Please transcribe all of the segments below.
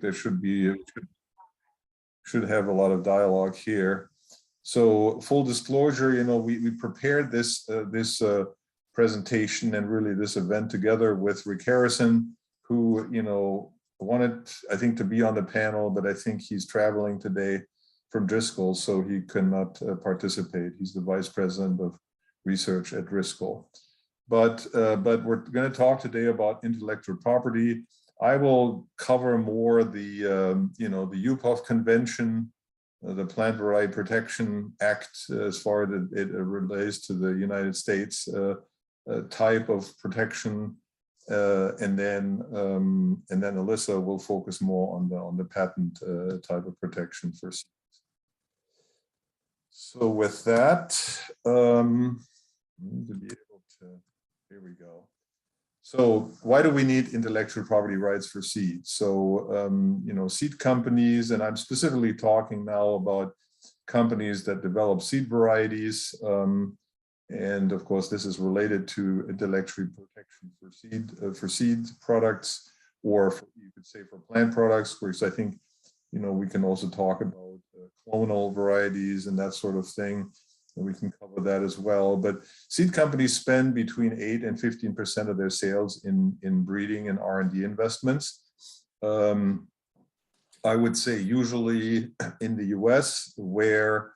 there should have a lot of dialogue here. So full disclosure, we prepared this presentation and really this event together with Rick Harrison, who wanted, I think, to be on the panel, but I think he's traveling today from Driscoll, so he cannot participate. He's the vice president of research at Driscoll. But we're going to talk today about intellectual property. I will cover more the the UPOV Convention, the Plant Variety Protection Act, as far as it relates to the United States type of protection, and then Alyssa will focus more on the patent type of protection for seeds. So with that, I need to be able to. Here we go. So why do we need intellectual property rights for seeds? So, seed companies, and I'm specifically talking now about companies that develop seed varieties. And of course, this is related to intellectual protection for seed products, or you could say for plant products, because I think, we can also talk about clonal varieties and that sort of thing. And we can cover that as well. But seed companies spend between 8 and 15% of their sales in breeding and R&D investments. I would say usually in the US, where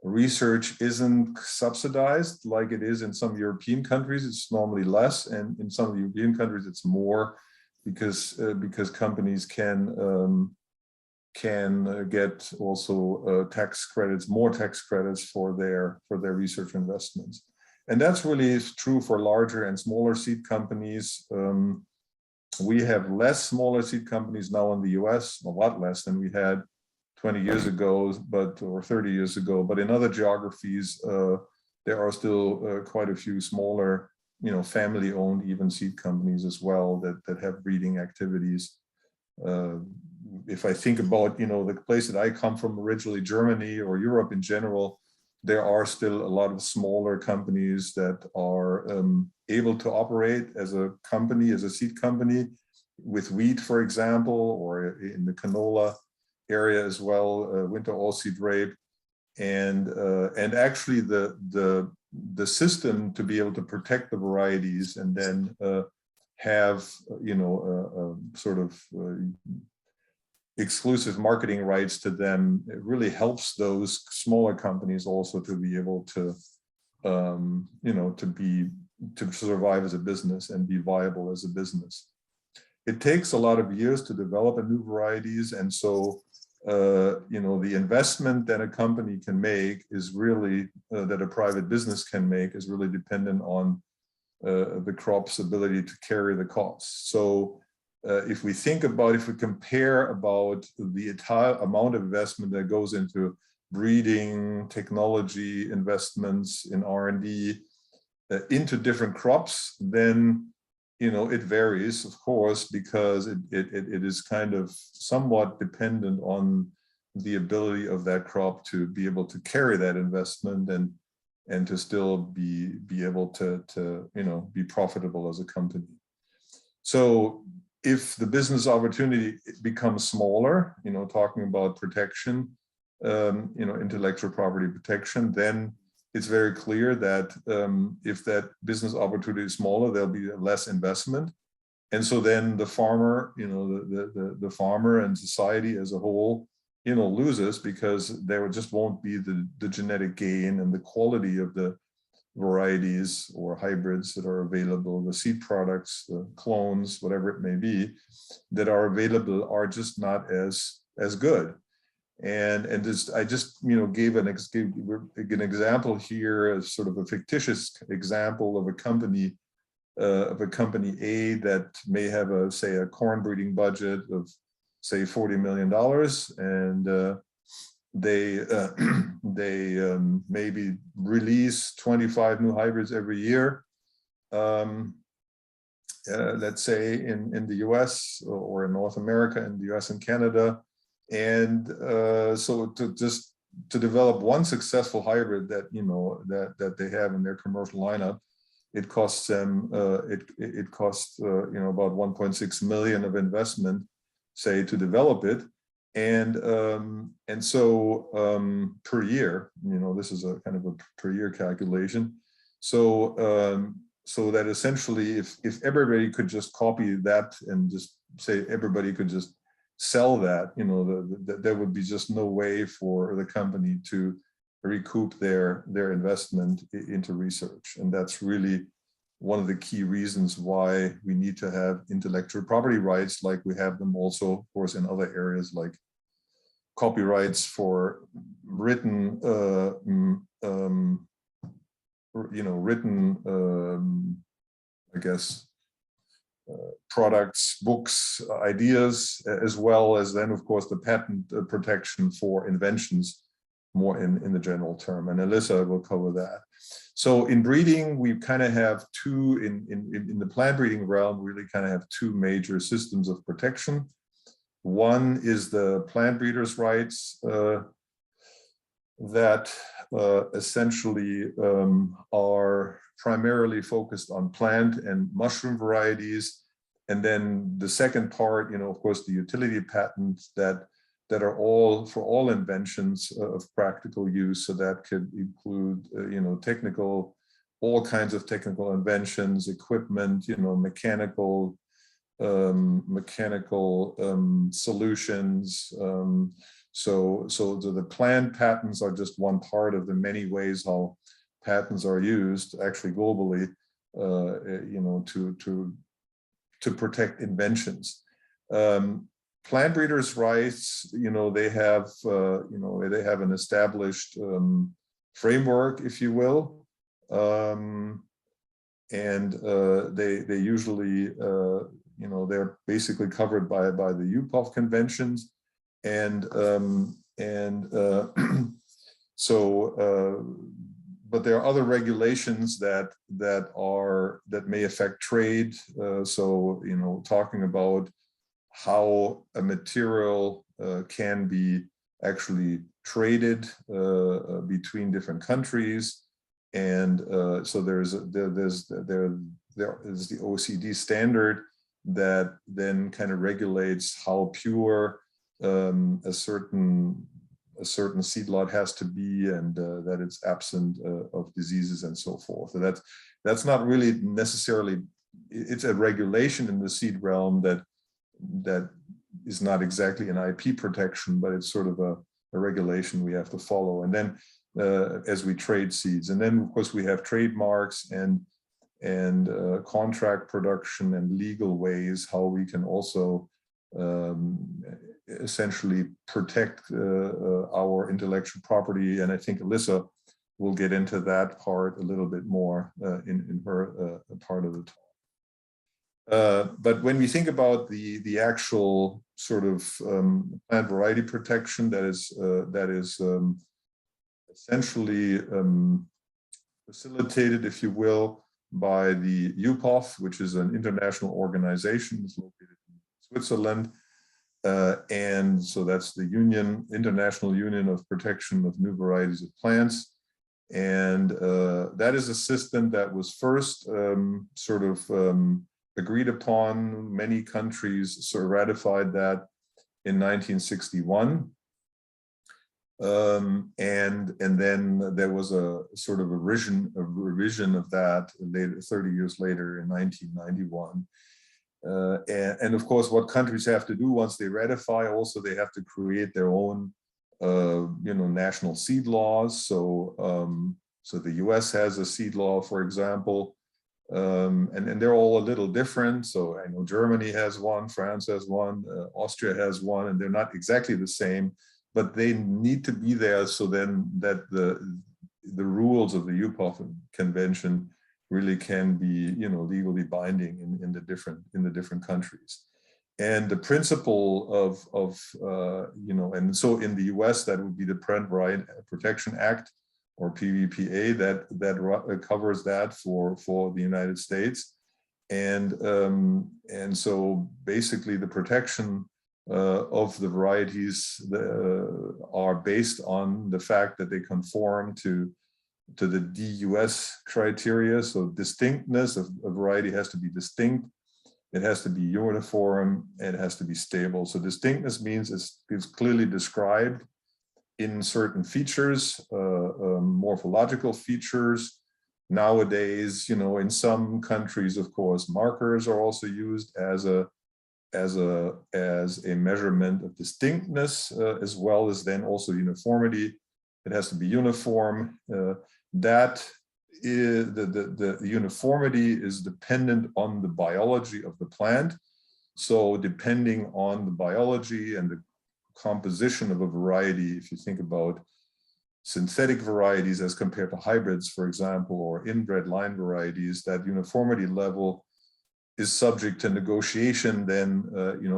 research isn't subsidized like it is in some European countries, it's normally less, and in some European countries it's more, because companies can get also tax credits, more tax credits for their research investments. And that's really true for larger and smaller seed companies. We have less smaller seed companies now in the US, a lot less than we had 20 years ago, or 30 years ago. But in other geographies, there are still quite a few smaller, family-owned even seed companies as well that have breeding activities. If I think about, the place that I come from originally, Germany or Europe in general, there are still a lot of smaller companies that are able to operate as a company, as a seed company, with wheat, for example, or in the canola area as well, winter oilseed rape, and actually the system to be able to protect the varieties and then have sort of exclusive marketing rights to them, it really helps those smaller companies also to be able to to survive as a business and be viable as a business. It takes a lot of years to develop a new varieties, and so the investment that a company can make is really that a private business can make is really dependent on the crop's ability to carry the costs. So if we compare about the entire amount of investment that goes into breeding, technology investments in R&D into different crops, then it varies, of course, because it is kind of somewhat dependent on the ability of that crop to be able to carry that investment and to still be able to be profitable as a company. So if the business opportunity becomes smaller, talking about protection, intellectual property protection, then it's very clear that if that business opportunity is smaller, there'll be less investment. And so then the farmer, the farmer and society as a whole, loses, because there just won't be the genetic gain, and the quality of the varieties or hybrids that are available, the seed products, the clones, whatever it may be, that are available are just not as good. And I just gave an example here, as sort of a fictitious example of a company A that may have a corn breeding budget of say $40 million, and they maybe release 25 new hybrids every year, let's say in the US or in North America, in the US and Canada. And so to develop one successful hybrid that that they have in their commercial lineup, it costs them about 1.6 million of investment. say, to develop it. And so per year, this is a kind of a per year calculation. So that essentially, if everybody could just copy that and just say everybody could just sell that, there would be just no way for the company to recoup their investment into research. And that's really one of the key reasons why we need to have intellectual property rights, like we have them also, of course, in other areas like copyrights for written, I guess, products, books, ideas, as well as then, of course, the patent protection for inventions, more in the general term. And Alyssa will cover that. So in breeding, we kind of have two, in the plant breeding realm, we really kind of have two major systems of protection. One is the plant breeders' rights that essentially are primarily focused on plant and mushroom varieties. And then the second part, of course, the utility patents that are all for all inventions of practical use. So that could include, technical, all kinds of technical inventions, equipment, mechanical solutions. So the plant patents are just one part of the many ways how patents are used, actually globally, to protect inventions. Plant breeders' rights, they have an established framework, if you will, and they usually, they're basically covered by the UPOV conventions, but there are other regulations that may affect trade. So talking about how a material can be actually traded between different countries, and so there is the OECD standard that then kind of regulates how pure a certain seed lot has to be, and that it's absent of diseases and so forth. So that's not really necessarily, it's a regulation in the seed realm that is not exactly an IP protection, but it's sort of a regulation we have to follow. And then as we trade seeds, and then of course we have trademarks and contract production and legal ways how we can also essentially protect our intellectual property. And I think Alyssa will get into that part a little bit more in her part of the talk. But when we think about the actual sort of plant variety protection that is essentially facilitated, if you will, by the UPOV, which is an international organization. It's located in Switzerland. And so that's the International Union of Protection of New Varieties of Plants. And that is a system that was first agreed upon. Many countries sort of ratified that in 1961. And then there was a sort of a revision of that later, 30 years later in 1991. And of course, what countries have to do once they ratify, also they have to create their own, national seed laws. So the US has a seed law, for example, and they're all a little different. So I know Germany has one, France has one, Austria has one, and they're not exactly the same, but they need to be there so then that the rules of the UPOV convention really can be, legally binding in the different countries. And the principle of and so in the US, that would be the Plant Variety Protection Act, or PVPA, that covers that for the United States. And so basically the protection of the varieties are based on the fact that they conform to the DUS criteria. So distinctness of a variety has to be distinct. it has to be uniform, and it has to be stable. So distinctness means it's clearly described in certain features, morphological features. Nowadays, in some countries, of course, markers are also used as a measurement of distinctness, as well as then also uniformity. It has to be uniform. That is the uniformity is dependent on the biology of the plant. So depending on the biology and the composition of a variety, if you think about synthetic varieties as compared to hybrids, for example, or inbred line varieties, that uniformity level is subject to negotiation then,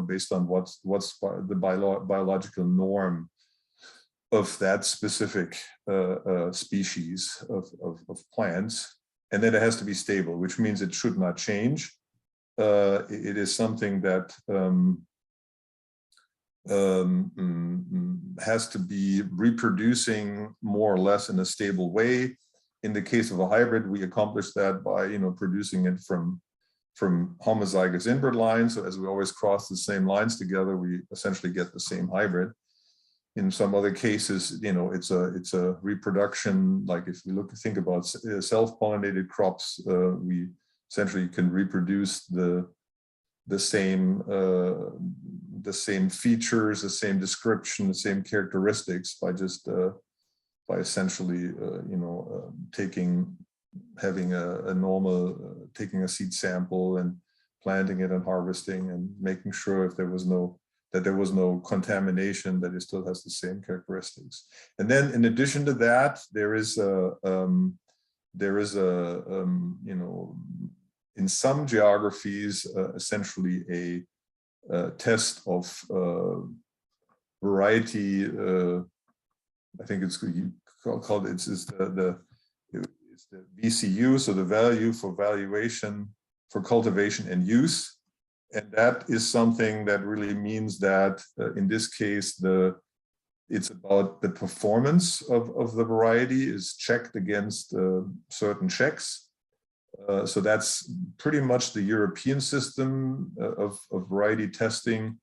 based on what's the biological norm of that specific species of plants. And then it has to be stable, which means it should not change. It is something that has to be reproducing more or less in a stable way. In the case of a hybrid, we accomplish that by producing it from homozygous inbred lines. So as we always cross the same lines together, we essentially get the same hybrid. In some other cases, it's a reproduction. Like if we think about self-pollinated crops, we essentially can reproduce the same features, the same description, the same characteristics by just by essentially taking a seed sample and planting it and harvesting and making sure if there was no contamination, that it still has the same characteristics. And then in addition to that, there is in some geographies, essentially a test of variety. I think it's called it's the VCU, so the value for valuation for cultivation and use. And that is something that really means that in this case, it's about the performance of the variety is checked against certain checks. So that's pretty much the European system of variety testing,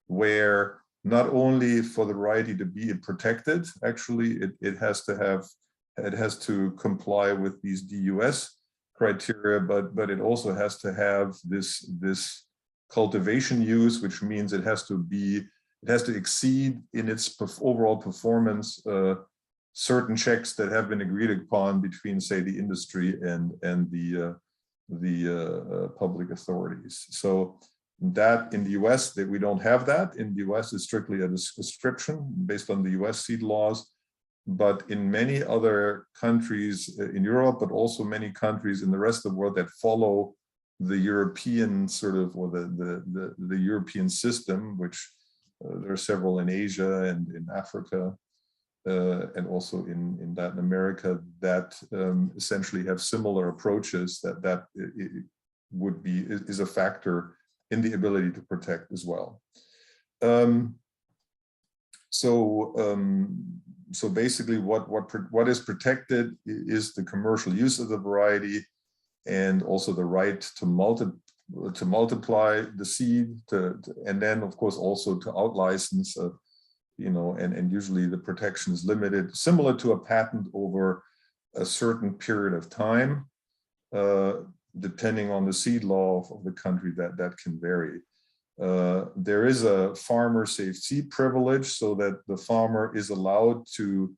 where not only for the variety to be protected, actually it has to comply with these DUS criteria, but it also has to have this cultivation use, which means it has to exceed in its overall performance certain checks that have been agreed upon between, say, the industry and the public authorities. So that in the US, that we don't have that. In the US, it's strictly a description based on the US seed laws. But in many other countries in Europe, but also many countries in the rest of the world that follow the European sort of, or the European system, which there are several in Asia and in Africa, and also in Latin America, that essentially have similar approaches, that is a factor in the ability to protect as well. So basically what is protected is the commercial use of the variety, and also the right to multiply the seed, and then of course also to out-license, and usually the protection is limited, similar to a patent over a certain period of time, depending on the seed law of the country, that can vary. There is a farmer safe seed privilege, so that the farmer is allowed to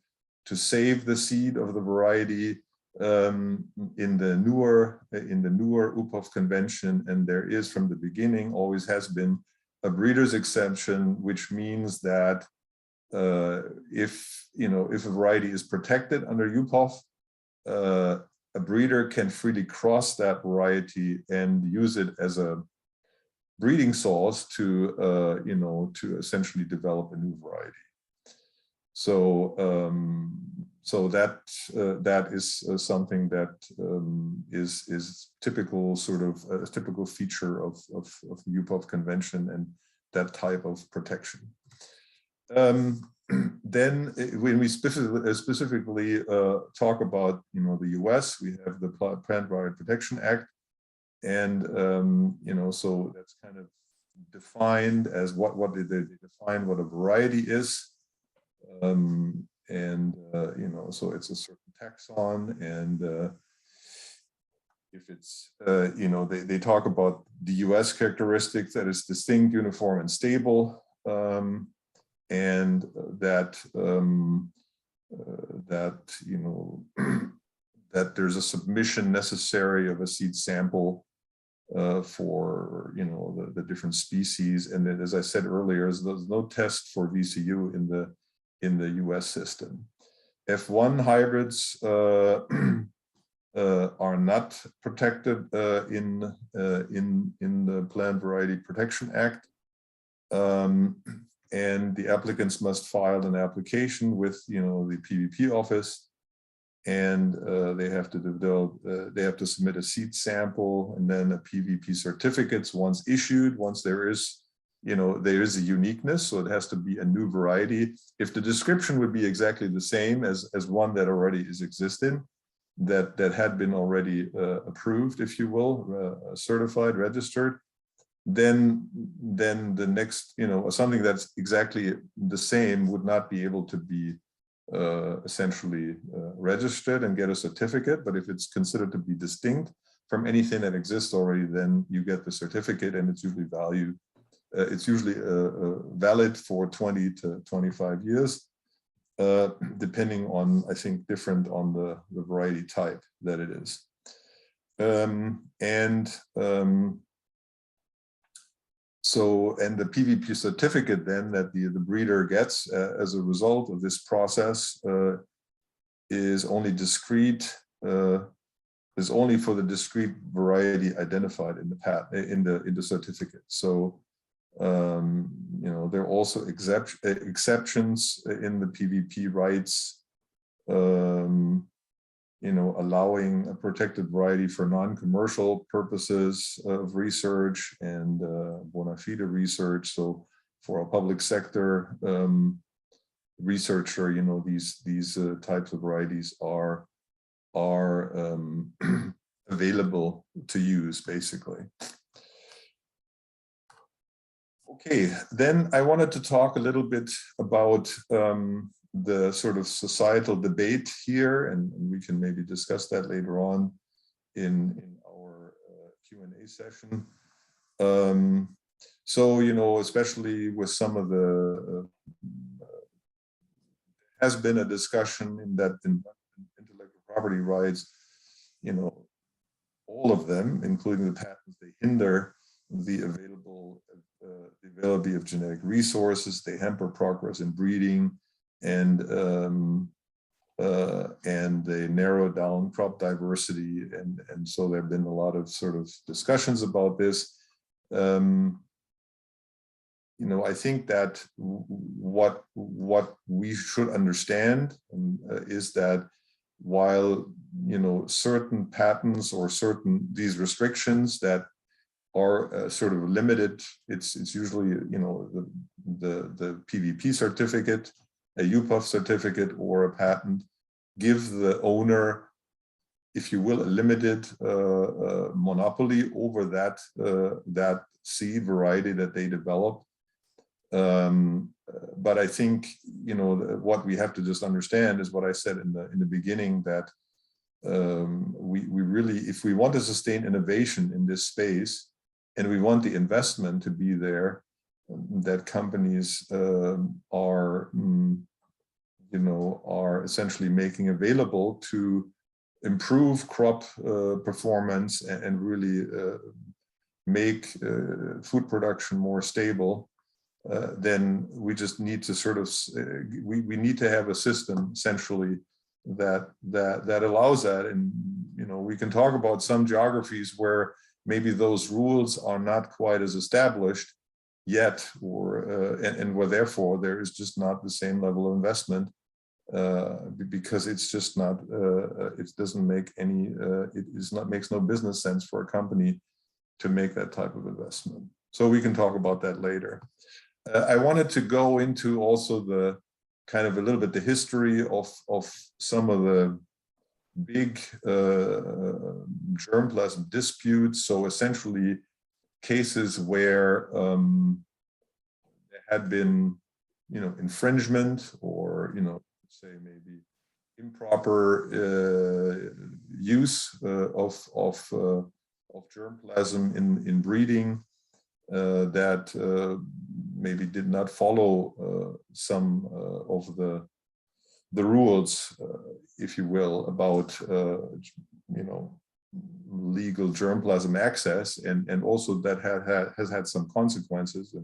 save the seed of the variety in the newer UPOV convention. And there is, from the beginning, always has been a breeder's exemption, which means that if a variety is protected under UPOV, a breeder can freely cross that variety and use it as a breeding source to essentially develop a new variety. So that is something that is typical, sort of a typical feature of the UPOV convention and that type of protection. Then when we specifically talk about the US, we have the Plant Variety Protection Act, And you know, so that's kind of defined as what did they define what a variety is. You know, so it's a certain taxon, and if it's, you know, they talk about the US characteristic that is distinct, uniform, and stable, and that, you know, that there's a submission necessary of a seed sample for, you know, the different species. And then, as I said earlier, there's no test for VCU in the US system. F1 hybrids are not protected in the Plant Variety Protection Act, and the applicants must file an application with, you know, the PVP office, and they have to develop, they have to submit a seed sample, and then a PVP certificates once issued. Once there is, you know, there is a uniqueness, so it has to be a new variety. If the description would be exactly the same as one that already is existing, that had been already approved, if you will, certified, registered, then the next, you know, something that's exactly the same would not be able to be essentially registered and get a certificate. But if it's considered to be distinct from anything that exists already, then you get the certificate, and it's usually valid for 20 to 25 years. Depending on, I think, different on the variety type that it is. So, and the PVP certificate then that the breeder gets as a result of this process is only discrete, is only for the discrete variety identified in the patent, in the certificate. So, you know, there are also exceptions in the PVP rights, you know, allowing a protected variety for non-commercial purposes of research and bona fide research. So for a public sector researcher, you know, these types of varieties are available to use, basically. Okay, then I wanted to talk a little bit about the sort of societal debate here, and we can maybe discuss that later on in our Q&A session. So, you know, especially with some of the, has been a discussion in that in intellectual property rights, you know, all of them, including the patents, they hinder the availability of genetic resources, they hamper progress in breeding, and they narrow down crop diversity, and so there have been a lot of sort of discussions about this. You know, I think that what we should understand is that while, you know, certain patents or these restrictions that are sort of limited, it's usually, you know, the PVP certificate, a UPOF certificate, or a patent give the owner, if you will, a limited monopoly over that seed variety that they developed. But I think, you know, what we have to just understand is what I said in the beginning, that we really, if we want to sustain innovation in this space, and we want the investment to be there, that companies are, you know, are essentially making available to improve crop performance and really make food production more stable, then we just need to sort of, we need to have a system essentially that allows that. And, you know, we can talk about some geographies where maybe those rules are not quite as established yet, or and where therefore there is just not the same level of investment, because it's just not, it doesn't make any, makes no business sense for a company to make that type of investment. So we can talk about that later. I wanted to go into also the kind of a little bit the history of some of big germplasm disputes. So essentially cases where there had been, infringement or, say maybe improper use of germplasm in breeding that maybe did not follow some of the rules, if you will, about legal germplasm access, and also that has had some consequences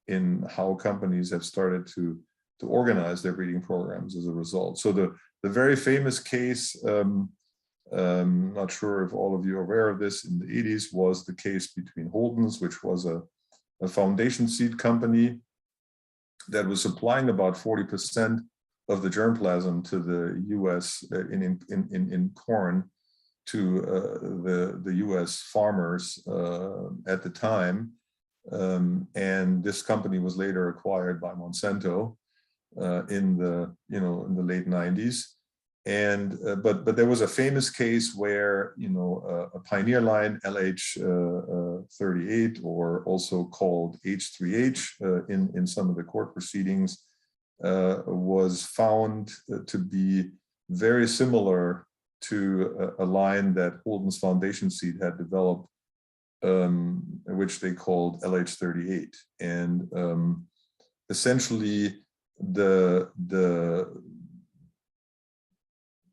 in how companies have started to organize their breeding programs as a result. So the very famous case, not sure if all of you are aware of this, in the 80s was the case between Holden's, which was a foundation seed company that was supplying about 40% of the germplasm to the US in corn to the US farmers at the time. And this company was later acquired by Monsanto in the late 90s. And but there was a famous case where a pioneer line LH38, or also called H3H in some of the court proceedings, was found to be very similar to a line that Holden's foundation seed had developed, which they called LH38. And essentially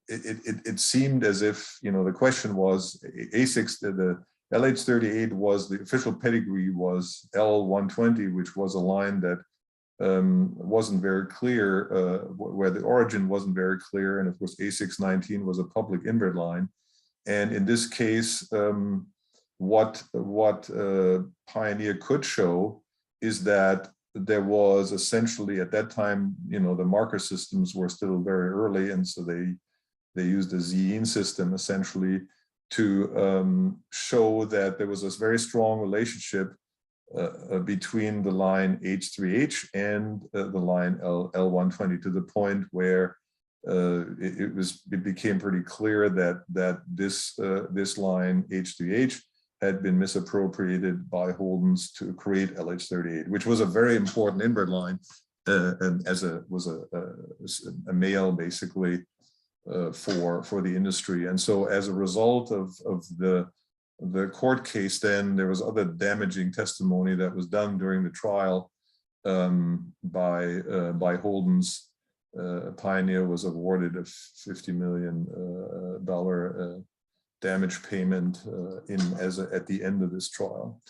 it seemed as if, the question was, A6, the LH38 was, the official pedigree was L120, which was a line that wasn't very clear, where the origin wasn't very clear. And of course, A619 was a public inbred line. And in this case, what Pioneer could show is that there was essentially, at that time, the marker systems were still very early, and so they used a Zine system essentially to show that there was this very strong relationship between the line H3H and the line L120, to the point where it became pretty clear that this line H3H had been misappropriated by Holden's to create LH38, which was a very important inbred line, and was a male basically for the industry. And so as a result of the court case, then there was other damaging testimony that was done during the trial by Holden's. Pioneer was awarded a $50 million damage payment at the end of this trial.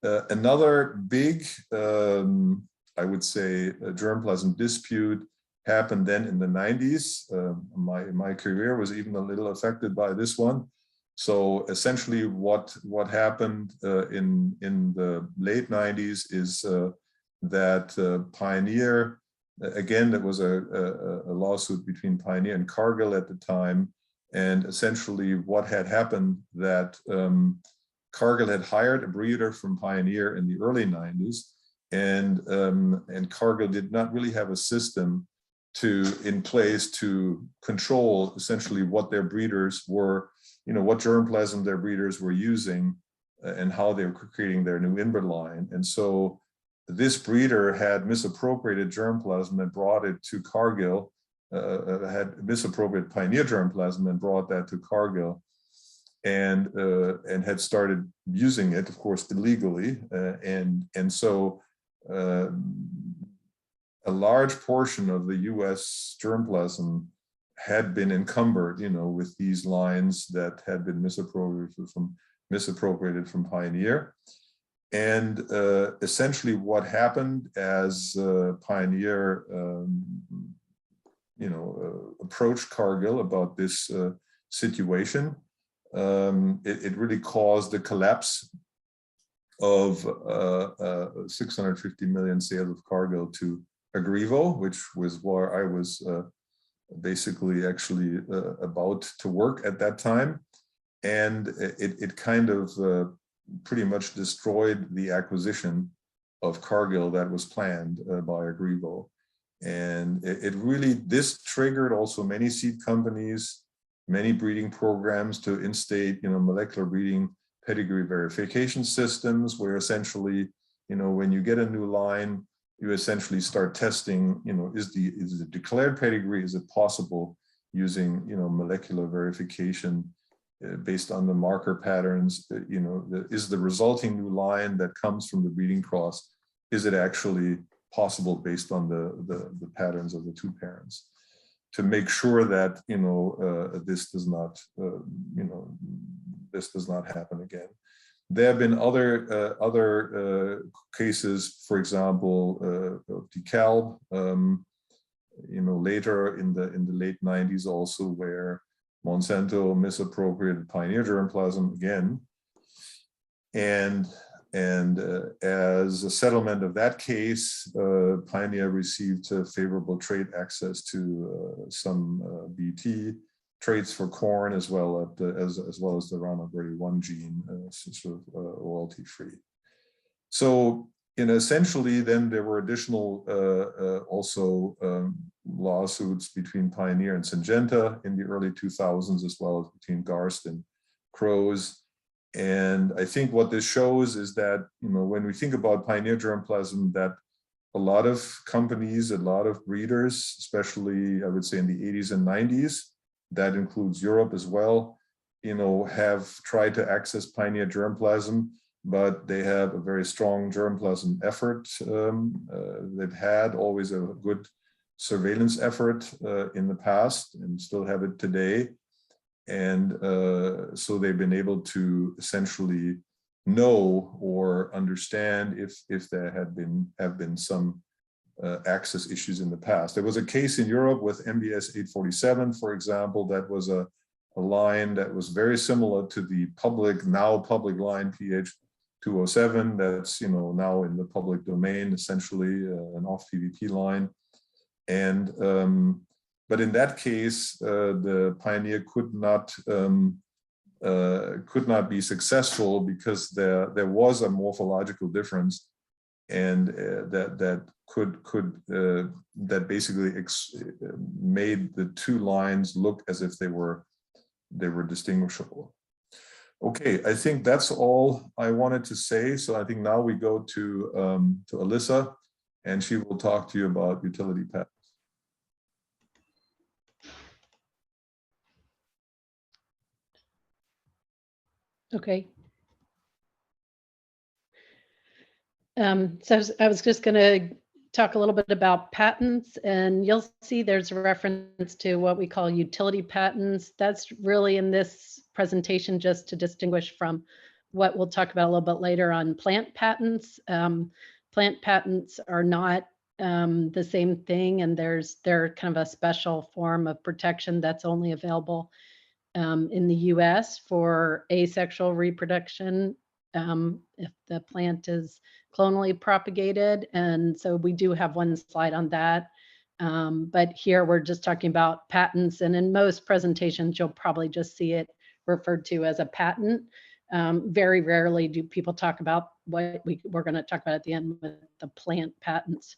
Another big, I would say, germplasm dispute happened then in the 90s. My career was even a little affected by this one. So essentially what happened in the late 90s is that Pioneer, again, there was a lawsuit between Pioneer and Cargill at the time. And essentially what had happened, that Cargill had hired a breeder from Pioneer in the early 90s, and Cargill did not really have a system in place to control essentially what their breeders were, what germplasm their breeders were using and how they were creating their new inbred line. And so this breeder had misappropriated germplasm and brought it to Cargill, had misappropriated Pioneer germplasm and brought that to Cargill, and had started using it, of course, illegally. And so a large portion of the US germplasm had been encumbered, with these lines that had been misappropriated from Pioneer. And essentially what happened as Pioneer approached Cargill about this situation, it really caused the collapse of 650 million sales of Cargill to Agrivo, which was where I was basically actually about to work at that time. And it kind of pretty much destroyed the acquisition of Cargill that was planned by Agrivo. And this triggered also many seed companies many breeding programs to instate, molecular breeding pedigree verification systems, where essentially, when you get a new line, you essentially start testing, is the declared pedigree, is it possible using, molecular verification based on the marker patterns, is the resulting new line that comes from the breeding cross, is it actually possible based on the patterns of the two parents, to make sure that this does not happen again. There have been other cases, for example, of DeKalb, later in the late 90s also, where Monsanto misappropriated Pioneer germplasm again, and as a settlement of that case, Pioneer received favorable trade access to some BT traits for corn, as well as the Roundup Ready 1 gene, sort of royalty-free. So, essentially, then there were additional also lawsuits between Pioneer and Syngenta in the early 2000s, as well as between Garst and Crows. And I think what this shows is that, when we think about Pioneer germplasm, that a lot of companies, a lot of breeders, especially I would say in the 80s and 90s, that includes Europe as well, have tried to access Pioneer germplasm, but they have a very strong germplasm effort. They've had always a good surveillance effort in the past, and still have it today. And so they've been able to essentially know or understand if there have been some access issues in the past. There was a case in Europe with MBS 847, for example, that was a line that was very similar to the now public line PH 207 that's now in the public domain, essentially an off PVP line. And but in that case, the Pioneer could not be successful because there was a morphological difference, and that basically made the two lines look as if they were distinguishable. Okay, I think that's all I wanted to say. So I think now we go to Alyssa, and she will talk to you about utility patents. Okay. So I was just going to talk a little bit about patents, and you'll see there's a reference to what we call utility patents. That's really in this presentation just to distinguish from what we'll talk about a little bit later on plant patents. Plant patents are not the same thing, and they're kind of a special form of protection that's only available in the US for asexual reproduction if the plant is clonally propagated. And so we do have one slide on that. But here we're just talking about patents. And in most presentations, you'll probably just see it referred to as a patent. Very rarely do people talk about what we're going to talk about at the end with the plant patents.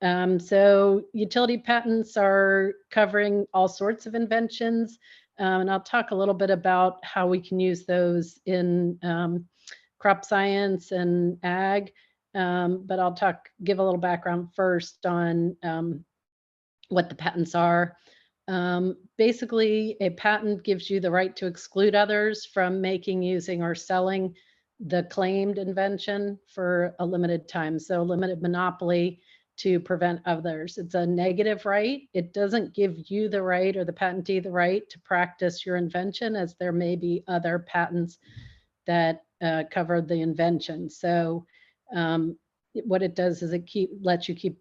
So utility patents are covering all sorts of inventions. And I'll talk a little bit about how we can use those in crop science and ag. But I'll give a little background first on what the patents are. Basically, a patent gives you the right to exclude others from making, using, or selling the claimed invention for a limited time. So limited monopoly to prevent others. It's a negative right. It doesn't give you the right or the patentee the right to practice your invention, as there may be other patents that cover the invention. So what it does is it lets you keep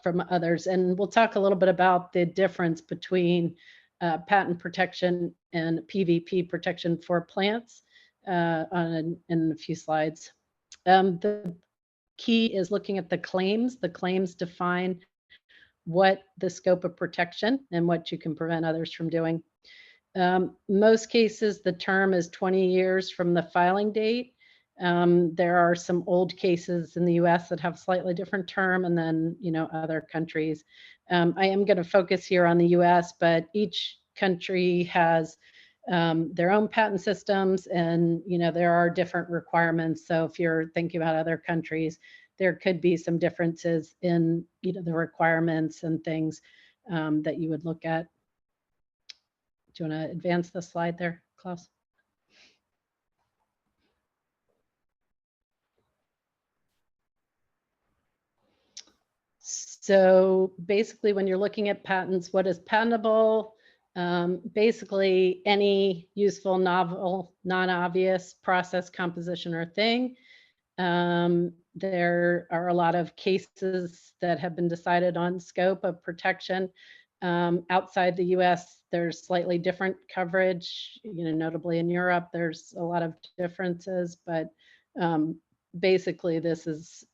from others. And we'll talk a little bit about the difference between patent protection and PVP protection for plants in a few slides. The key is looking at the claims. The claims define what the scope of protection and what you can prevent others from doing. Most cases, the term is 20 years from the filing date. There are some old cases in the US that have slightly different term, and then other countries. I am going to focus here on the US, but each country has their own patent systems, and there are different requirements. So if you're thinking about other countries, there could be some differences in the requirements and things that you would look at. Do you want to advance the slide there, Klaus? So basically, when you're looking at patents, what is patentable? Basically, any useful, novel, non-obvious process, composition, or thing. There are a lot of cases that have been decided on scope of protection. Outside the US, there's slightly different coverage, notably in Europe, there's a lot of differences, but basically this is,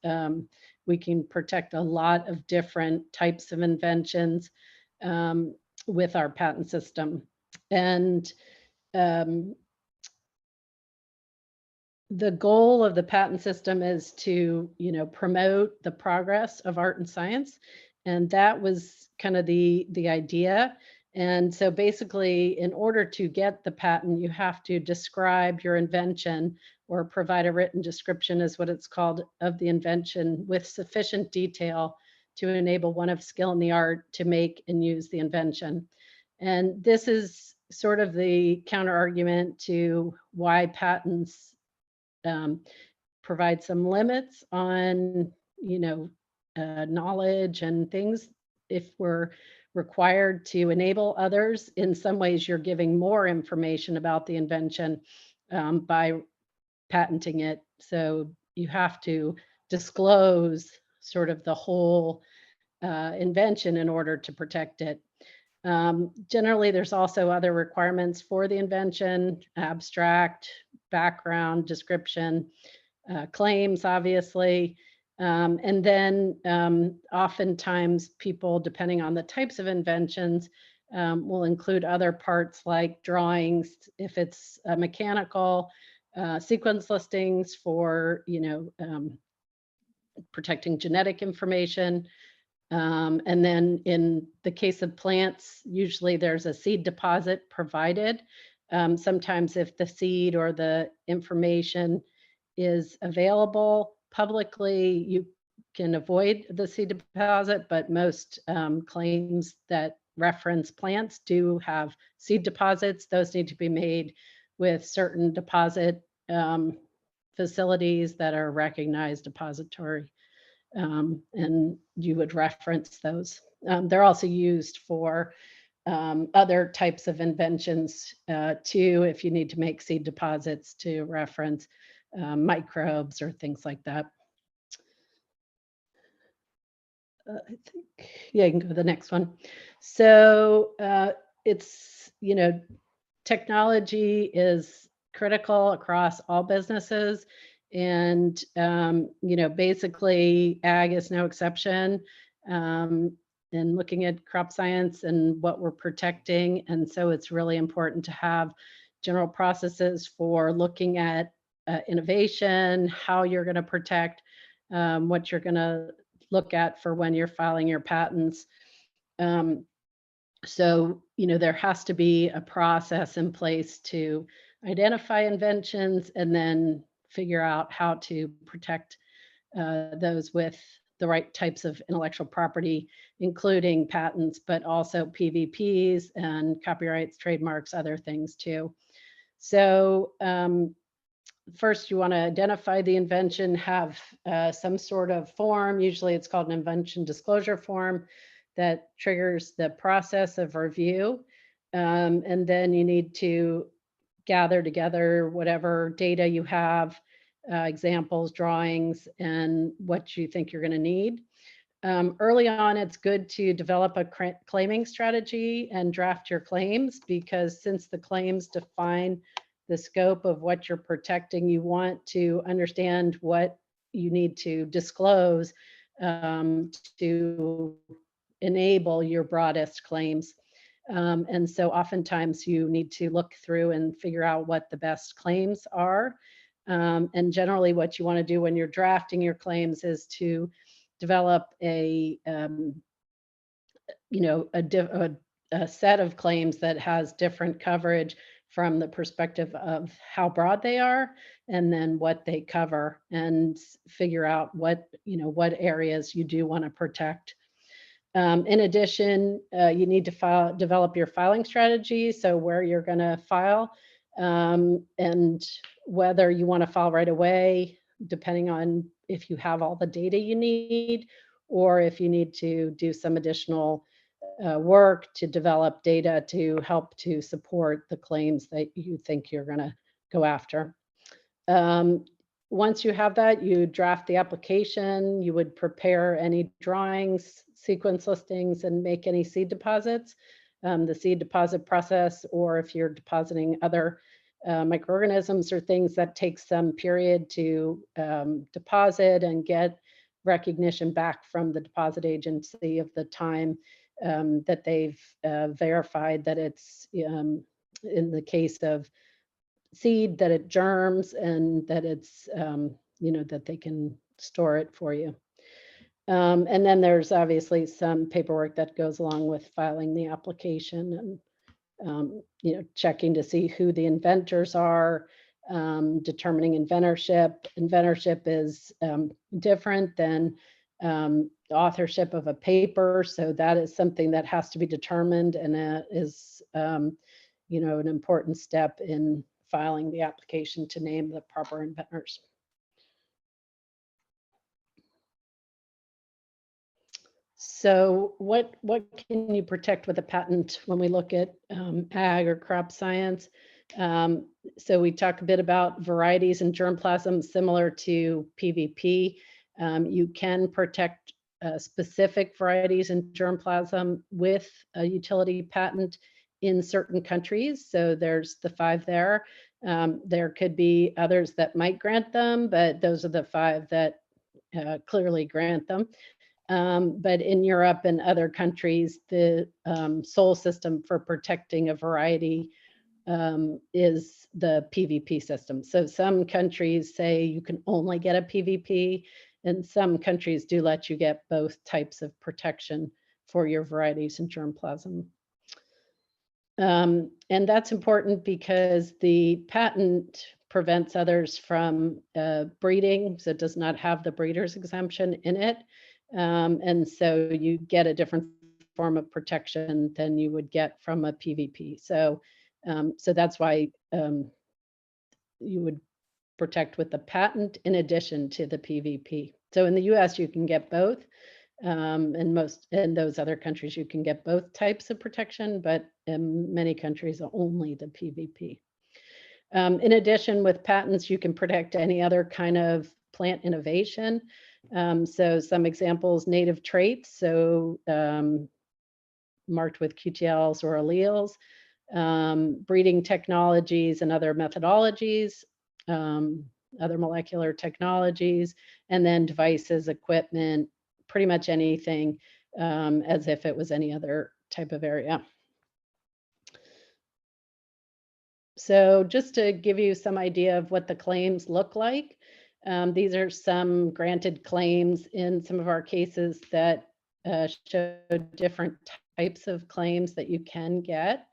we can protect a lot of different types of inventions with our patent system. And the goal of the patent system is to, promote the progress of art and science. And that was kind of the idea. And so basically, in order to get the patent, you have to describe your invention or provide a written description, is what it's called, of the invention with sufficient detail to enable one of skill in the art to make and use the invention. And this is sort of the counter argument to why patents provide some limits on, knowledge and things. If we're required to enable others, in some ways you're giving more information about the invention by patenting it. So you have to disclose sort of the whole invention in order to protect it. Generally, there's also other requirements for the invention: abstract, background, description, claims, obviously. And then oftentimes people, depending on the types of inventions, will include other parts like drawings, if it's mechanical, sequence listings for, protecting genetic information. And then in the case of plants, usually there's a seed deposit provided. Sometimes if the seed or the information is available publicly, you can avoid the seed deposit, but most claims that reference plants do have seed deposits. Those need to be made with certain deposit facilities that are recognized depository. And you would reference those. They're also used for other types of inventions too, if you need to make seed deposits to reference microbes or things like that. I think, yeah, you can go to the next one. So it's, technology is critical across all businesses. And, basically ag is no exception. And looking at crop science and what we're protecting. And so it's really important to have general processes for looking at innovation, how you're going to protect, what you're going to look at for when you're filing your patents. So, there has to be a process in place to identify inventions and then figure out how to protect those with the right types of intellectual property, including patents, but also PVPs and copyrights, trademarks, other things too. So first you want to identify the invention, have some sort of form. Usually it's called an invention disclosure form that triggers the process of review. And then you need to gather together whatever data you have, examples, drawings, and what you think you're going to need. Early on, it's good to develop a claiming strategy and draft your claims, because since the claims define the scope of what you're protecting, you want to understand what you need to disclose to enable your broadest claims. And so oftentimes you need to look through and figure out what the best claims are. And generally what you want to do when you're drafting your claims is to develop a a set of claims that has different coverage from the perspective of how broad they are and then what they cover, and figure out what, what areas you do want to protect. In addition, you need to develop your filing strategy, so where you're going to file, and whether you want to file right away, depending on if you have all the data you need, or if you need to do some additional work to develop data to help to support the claims that you think you're going to go after. Once you have that, you draft the application, you would prepare any drawings, sequence listings, and make any seed deposits. The seed deposit process, or if you're depositing other microorganisms or things, that takes some period to deposit and get recognition back from the deposit agency of the time that they've verified that it's, in the case of seed, that it germs and that it's, that they can store it for you. And then there's obviously some paperwork that goes along with filing the application, and, checking to see who the inventors are, determining inventorship. Inventorship is different than authorship of a paper. So that is something that has to be determined, and that is, an important step in filing the application to name the proper inventors. So what can you protect with a patent when we look at ag or crop science? So we talk a bit about varieties and germplasm similar to PVP. You can protect specific varieties and germplasm with a utility patent in certain countries. So there's the 5 there. There could be others that might grant them, but those are the 5 that clearly grant them. But in Europe and other countries, the sole system for protecting a variety is the PVP system. So some countries say you can only get a PVP, and some countries do let you get both types of protection for your varieties and germplasm. And that's important because the patent prevents others from breeding, so it does not have the breeder's exemption in it. And so you get a different form of protection than you would get from a PVP. So that's why you would protect with the patent in addition to the PVP. So in the US, you can get both. In those other countries, you can get both types of protection, but in many countries, only the PVP. In addition, with patents, you can protect any other kind of plant innovation. So some examples: native traits, so marked with QTLs or alleles, breeding technologies and other methodologies, other molecular technologies, and then devices, equipment, pretty much anything, as if it was any other type of area. So just to give you some idea of what the claims look like, these are some granted claims in some of our cases that show different types of claims that you can get.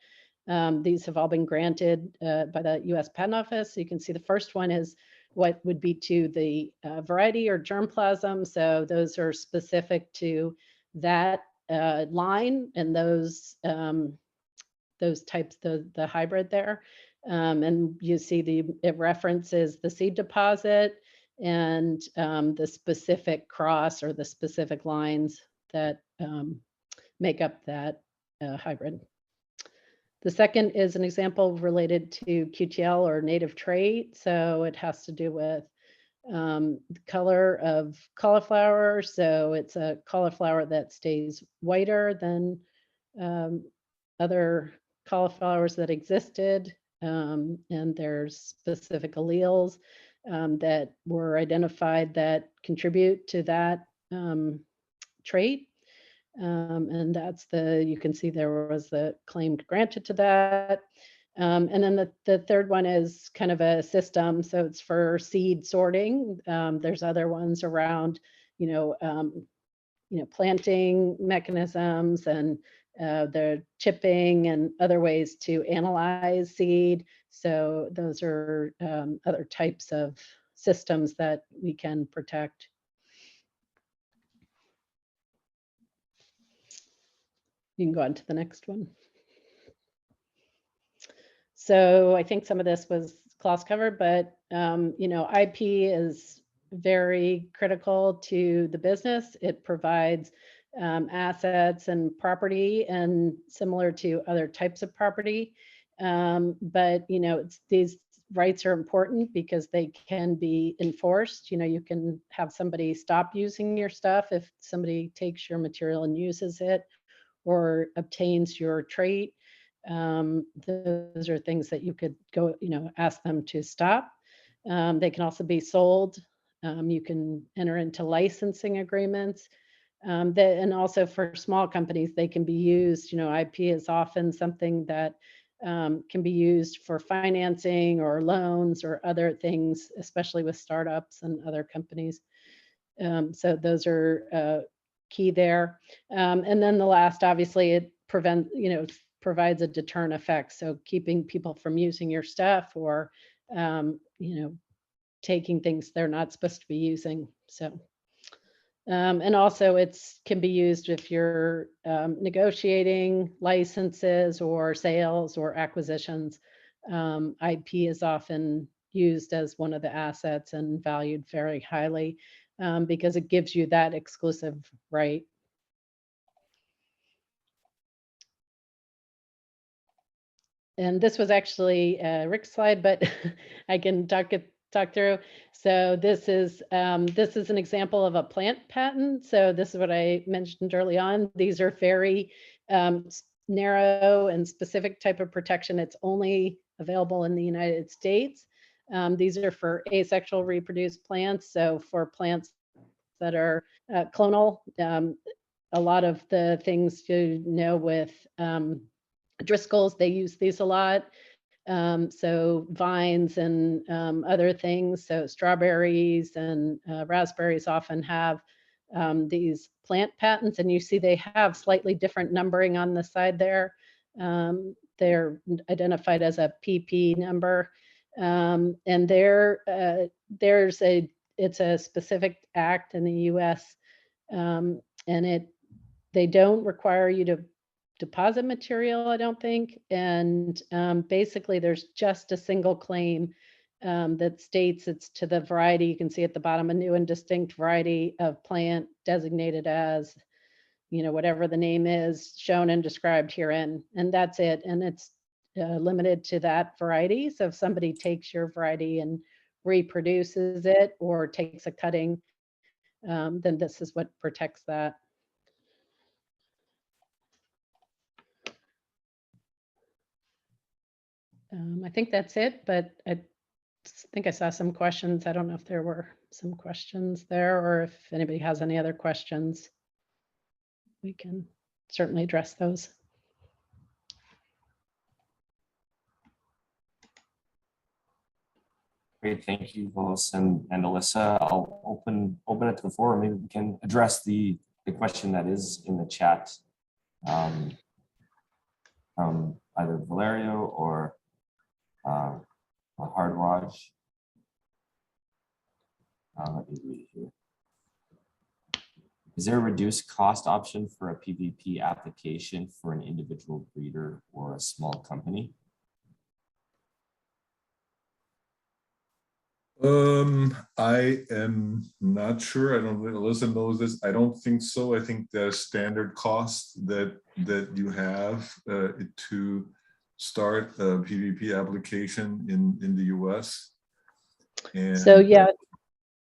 These have all been granted by the US Patent Office. So you can see the first one is what would be to the variety or germplasm. So those are specific to that line and those types, the hybrid there. And you see it references the seed deposit and the specific cross or the specific lines that make up that hybrid. The second is an example related to QTL or native trait. So it has to do with the color of cauliflower. So it's a cauliflower that stays whiter than other cauliflowers that existed. And there's specific alleles that were identified that contribute to that trait. And that's you can see there was the claim granted to that. And then the third one is kind of a system. So it's for seed sorting. There's other ones around, planting mechanisms and the chipping and other ways to analyze seed. So those are other types of systems that we can protect. You can go on to the next one. So I think some of this was Klaus covered, but IP is very critical to the business. It provides assets and property, and similar to other types of property. But these rights are important because they can be enforced. You can have somebody stop using your stuff if somebody takes your material and uses it, or obtains your trait. Those are things that you could go, ask them to stop. They can also be sold. You can enter into licensing agreements. And also for small companies, they can be used. IP is often something that can be used for financing or loans or other things, especially with startups and other companies. So those are key there. And then the last, obviously, it provides a deterrent effect. So keeping people from using your stuff, or taking things they're not supposed to be using. So and also can be used if you're negotiating licenses or sales or acquisitions. IP is often used as one of the assets and valued very highly because it gives you that exclusive right. And this was actually Rick's slide, but I can talk through. So this is an example of a plant patent. So this is what I mentioned early on. These are very narrow and specific type of protection. It's only available in the United States. These are for asexual reproduced plants. So for plants that are clonal, a lot of the things with Driscoll's, they use these a lot. So vines and other things, so strawberries and raspberries often have these plant patents, and you see they have slightly different numbering on the side there. They're identified as a PP number, and it's a specific act in the U.S. And they don't require you to deposit material, I don't think. And basically there's just a single claim that states it's to the variety. You can see at the bottom, a new and distinct variety of plant designated as, whatever the name is shown and described herein. And that's it. And it's limited to that variety. So if somebody takes your variety and reproduces it or takes a cutting, then this is what protects that. I think that's it, but I think I saw some questions. I don't know if there were some questions there, or if anybody has any other questions, we can certainly address those. Great, thank you, Lois and Alyssa. I'll open it to the floor. Maybe we can address the question that is in the chat from either Valerio or Hardwaj. Let me read it here. Is there a reduced cost option for a PVP application for an individual breeder or a small company? I am not sure. I don't. Alyssa knows this. I don't think so. I think the standard cost that you have to start a PVP application in the US. And so yeah,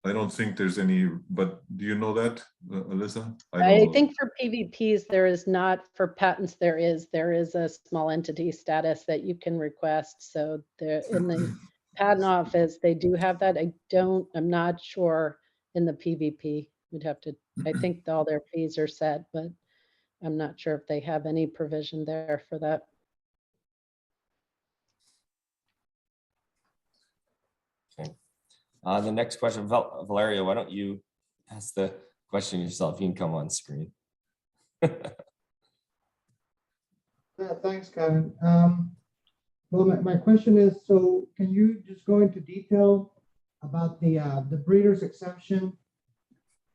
I don't think there's any. But do you know that, Alyssa? I think for PVPs there is not. For patents there is a small entity status that you can request. So there in the patent office, they do have that. I'm not sure in the PVP. We'd have to, I think all their fees are set, but I'm not sure if they have any provision there for that. Okay. The next question, Valerio, why don't you ask the question yourself, you can come on screen. Yeah, thanks, Kevin. Well, my question is, so can you just go into detail about the breeder's exemption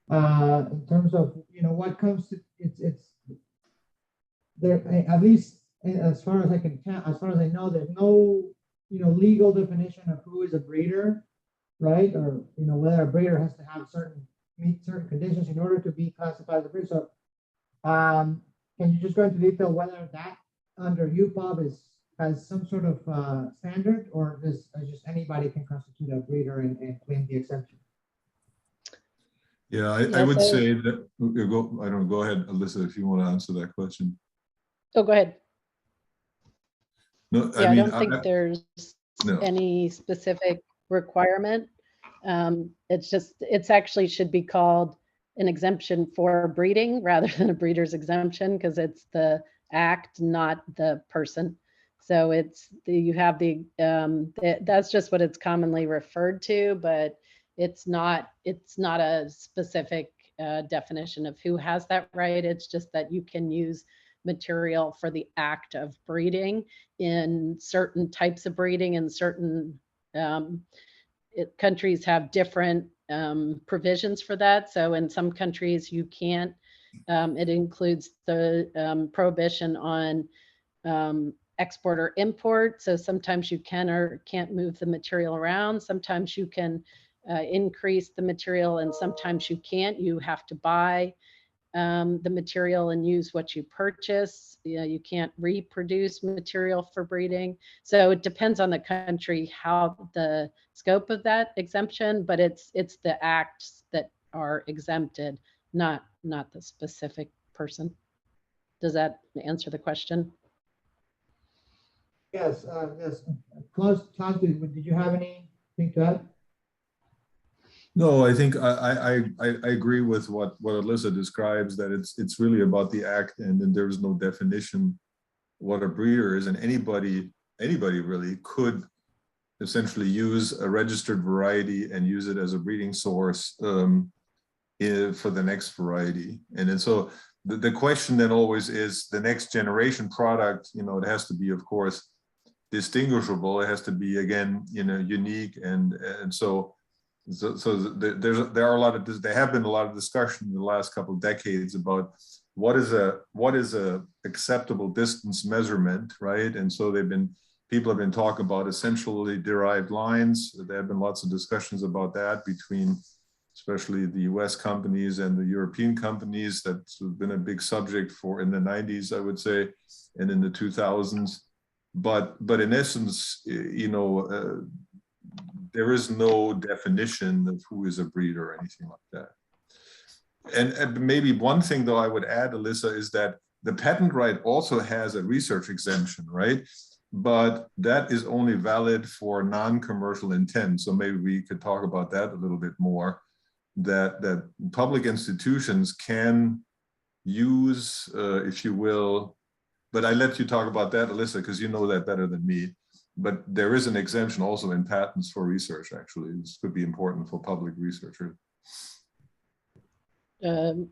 in terms of, what comes to, it's there, at least as far as I can tell, as far as I know, there's no, legal definition of who is a breeder, right? Or, whether a breeder has to have meet certain conditions in order to be classified as a breeder. So, can you just go into detail whether that under UPOB has some sort of standard, or just anybody can constitute a breeder and claim the exemption? Yeah, I Yeah, would so- say that, go ahead, Alyssa, if you want to answer that question. Oh, go ahead. No, Yeah, I mean, don't think there's no. any specific requirement. It's actually should be called an exemption for breeding rather than a breeder's exemption, because it's the act, not the person. So you have that's just what it's commonly referred to, but it's not a specific definition of who has that right. It's just that you can use material for the act of breeding in certain types of breeding, and certain countries have different provisions for that. So in some countries you can't, it includes the prohibition on export or import. So sometimes you can or can't move the material around. Sometimes you can increase the material, and sometimes you can't. You have to buy the material and use what you purchase. You can't reproduce material for breeding. So it depends on the country how the scope of that exemption, but it's the acts that are exempted, not the specific person. Does that answer the question? Yes, yes. Klaus, did you have anything to add? No, I think I agree with what Alyssa describes, that it's really about the act, and then there's no definition what a breeder is, and anybody really could essentially use a registered variety and use it as a breeding source for the next variety. And then so the question then always is the next generation product, it has to be, of course, distinguishable. It has to be, again, unique, and so there are there have been a lot of discussion in the last couple of decades about what is a acceptable distance measurement, right? And so people have been talking about essentially derived lines. There have been lots of discussions about that between especially the US companies and the European companies. That's been a big subject in the 90s, I would say, and in the 2000s. But in essence, there is no definition of who is a breeder or anything like that. And maybe one thing, though, I would add, Alyssa, is that the patent right also has a research exemption, right? But that is only valid for non-commercial intent. So maybe we could talk about that a little bit more, that public institutions can use, if you will, but I let you talk about that, Alyssa, because you know that better than me. But there is an exemption also in patents for research, actually. This could be important for public researchers.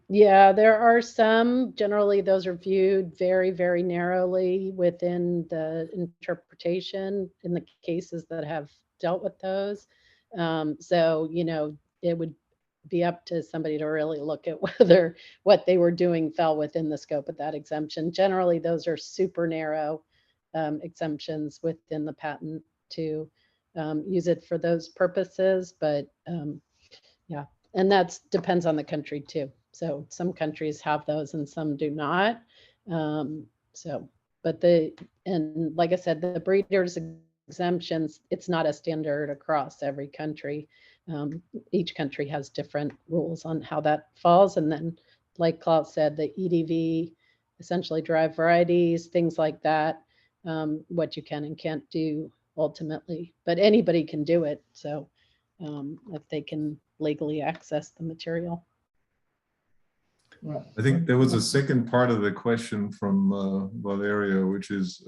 Yeah, there are some. Generally, those are viewed very, very narrowly within the interpretation in the cases that have dealt with those. So, it would be up to somebody to really look at whether what they were doing fell within the scope of that exemption. Generally, those are super narrow exemptions within the patent to use it for those purposes. But yeah, and that depends on the country too. So some countries have those and some do not. But like I said, the breeders exemptions, it's not a standard across every country. Each country has different rules on how that falls. And then, like Klaus said, the EDV, essentially derived varieties, things like that, what you can and can't do ultimately, but anybody can do it. So if they can legally access the material. I think there was a second part of the question from Valeria, which is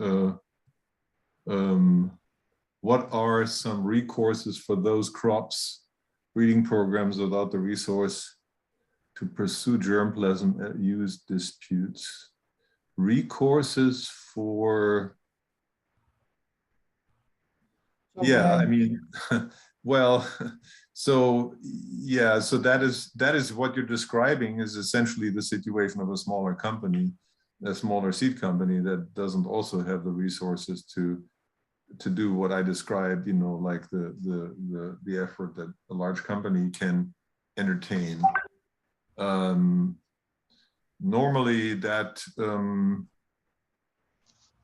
what are some recourses for those crops, breeding programs without the resource? to pursue germplasm use disputes. Recourses for, yeah, I mean, well, so yeah, so that is what you're describing is essentially the situation of a smaller company, a smaller seed company that doesn't also have the resources to do what I described, you know, like the effort that a large company can entertain. Normally that,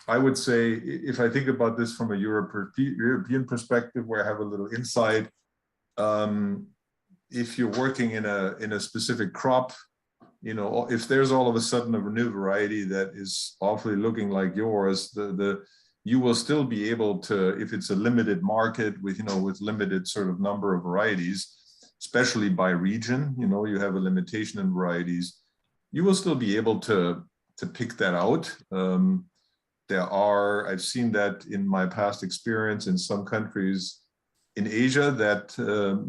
I would say, if I think about this from a European perspective, where I have a little insight, if you're working in a specific crop, you know, if there's all of a sudden a new variety that is awfully looking like yours, you will still be able to, if it's a limited market with, you know, with limited sort of number of varieties, especially by region, you know, you have a limitation in varieties, you will still be able to pick that out. I've seen that in my past experience in some countries in Asia that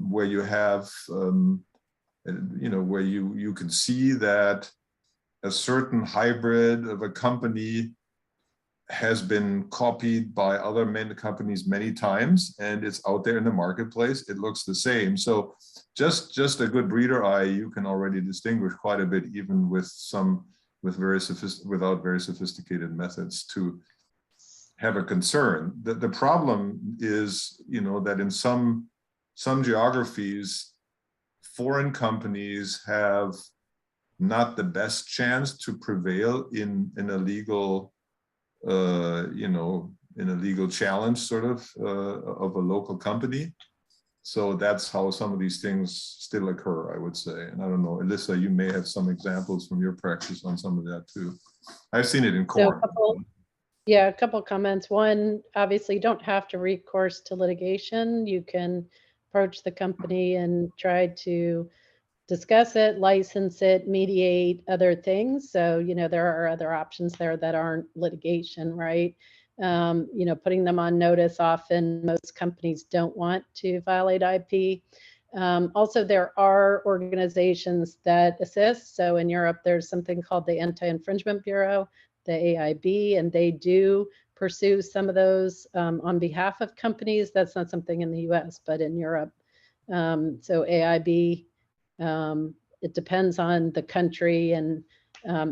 where you have, you know, where you can see that a certain hybrid of a company has been copied by other companies many times, and it's out there in the marketplace. It looks the same. So just a good breeder eye, you can already distinguish quite a bit, even with without very sophisticated methods to have a concern. The problem is, you know, that in some geographies, foreign companies have not the best chance to prevail in a legal, you know, in a legal challenge sort of a local company. So that's how some of these things still occur, I would say. And I don't know, Alyssa, you may have some examples from your practice on some of that too. I've seen it in corn. A couple of comments. One, obviously you don't have to recourse to litigation. You can approach the company and try to discuss it, license it, mediate other things. So, you know, there are other options there that aren't litigation, right? You know, putting them on notice, often most companies don't want to violate IP. Also, there are organizations that assist. So in Europe, there's something called the Anti-Infringement Bureau, the AIB, and they do pursue some of those on behalf of companies. That's not something in the US, but in Europe. So AIB, it depends on the country and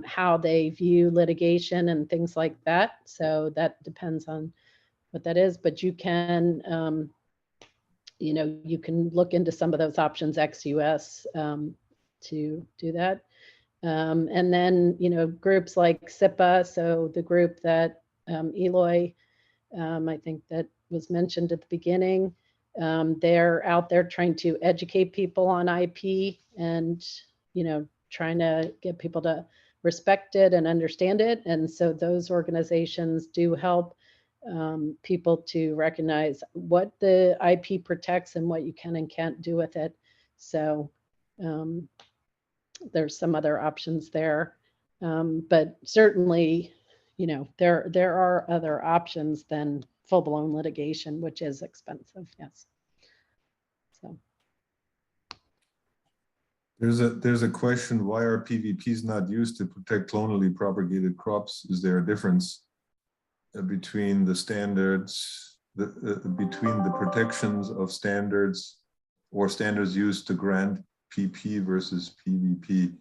how they view litigation and things like that. So that depends on what that is, but you can, you know, you can look into some of those options ex-US to do that. And then, you know, groups like SIPA, so the group that Eloy, I think that was mentioned at the beginning, they're out there trying to educate people on IP and, you know, trying to get people to respect it and understand it. And so those organizations do help people to recognize what the IP protects and what you can and can't do with it. So there's some other options there. But certainly, you know, there are other options than full-blown litigation, which is expensive, yes. So there's a question, why are PVPs not used to protect clonally propagated crops? Is there a difference between the standards, between the protections of standards or standards used to grant PP versus PVP?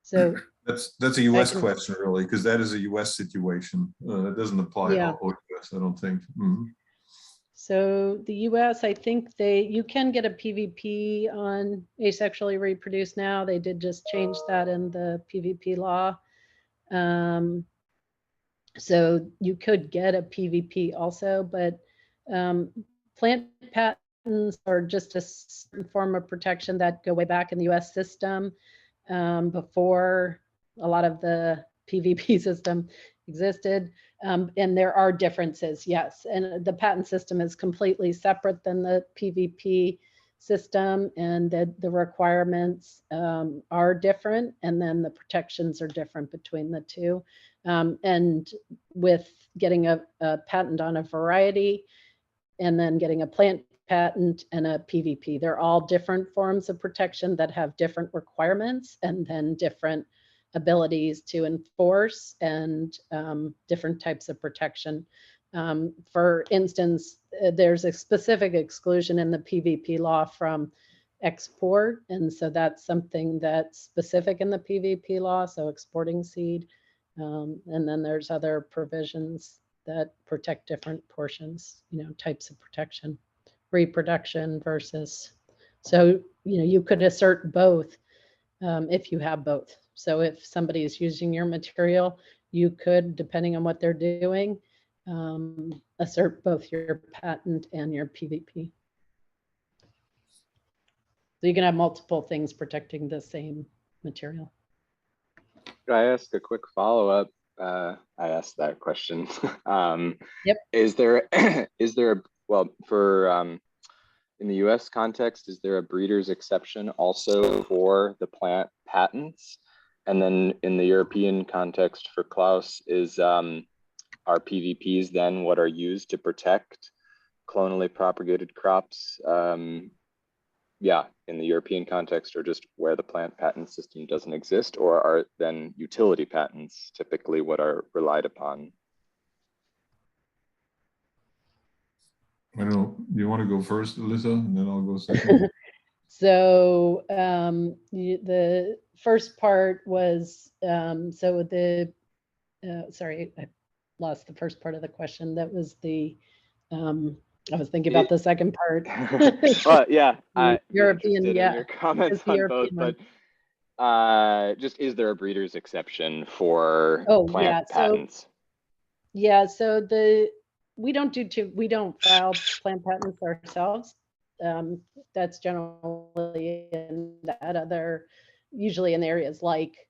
So that's a US question, really, because that is a US situation. It doesn't apply to all US, I don't think. Mm-hmm. So the US, I think you can get a PVP on asexually reproduced now. They did just change that in the PVP law. So you could get a PVP also, but plant patents are just a certain form of protection that go way back in the US system before a lot of the PVP system existed. And there are differences, yes. And the patent system is completely separate than the PVP system, and the requirements are different, and then the protections are different between the two. And with getting a patent on a variety and then getting a plant patent and a PVP. They're all different forms of protection that have different requirements and then different abilities to enforce and different types of protection. For instance, there's a specific exclusion in the PVP law from export. And so that's something that's specific in the PVP law, so exporting seed. And then there's other provisions that protect different portions, types of protection, reproduction versus, so, you could assert both if you have both. So if somebody is using your material, you could, depending on what they're doing, assert both your patent and your PVP. So you can have multiple things protecting the same material. Could I ask a quick follow-up? I asked that question. Yep. Is there well, for in the US context, is there a breeder's exception also for the plant patents? And then in the European context for Klaus, are PVPs then what are used to protect clonally propagated crops? Yeah, in the European context, or just where the plant patent system doesn't exist, or are then utility patents typically what are relied upon? I don't know, do you want to go first, Alyssa, and then I'll go second? So the first part was, sorry, I lost the first part of the question. That was I was thinking about the second part. Well, yeah, European, in yeah. your comments on both, but just is there a breeder's exception for plant patents? Yeah, so we don't file plant patents ourselves. That's generally in that usually in areas like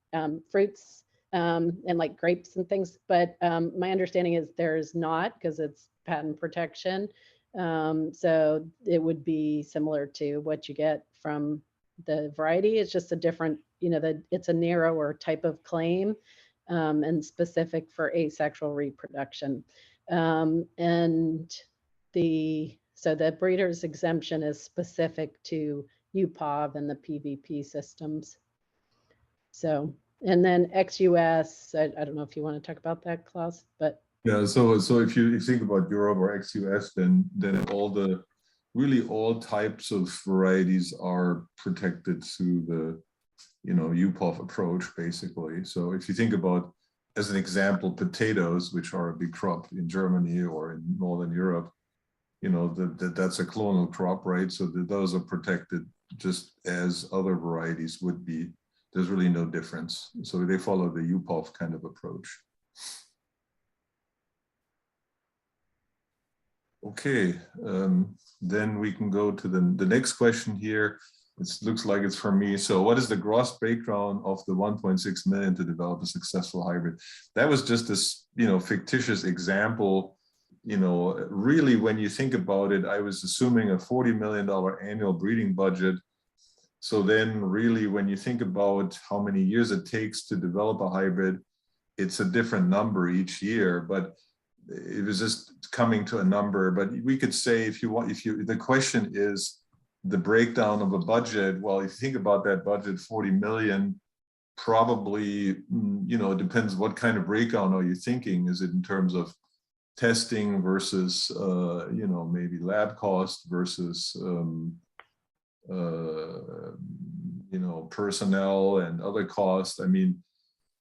fruits and like grapes and things. But my understanding is there's not, because it's patent protection. So it would be similar to what you get from the variety. It's just a different, it's a narrower type of claim and specific for asexual reproduction. So the breeder's exemption is specific to UPOV and the PVP systems. So, and then ex-US, I don't know if you want to talk about that, Klaus, but. Yeah, so if you think about Europe or ex-US, then really all types of varieties are protected through the UPOV approach, basically. So if you think about, as an example, potatoes, which are a big crop in Germany or in Northern Europe, that's a clonal crop, right? So those are protected just as other varieties would be. There's really no difference. So they follow the UPOV kind of approach. Okay, then we can go to the next question here. It looks like it's for me. So what is the gross breakdown of the 1.6 million to develop a successful hybrid? That was just this, fictitious example. Really, when you think about it, I was assuming a $40 million annual breeding budget. So then really, when you think about how many years it takes to develop a hybrid, it's a different number each year, but it was just coming to a number. But we could say, the question is the breakdown of a budget. Well, if you think about that budget, 40 million, probably, it depends what kind of breakdown are you thinking? Is it in terms of testing versus, maybe lab cost versus, personnel and other costs? I mean,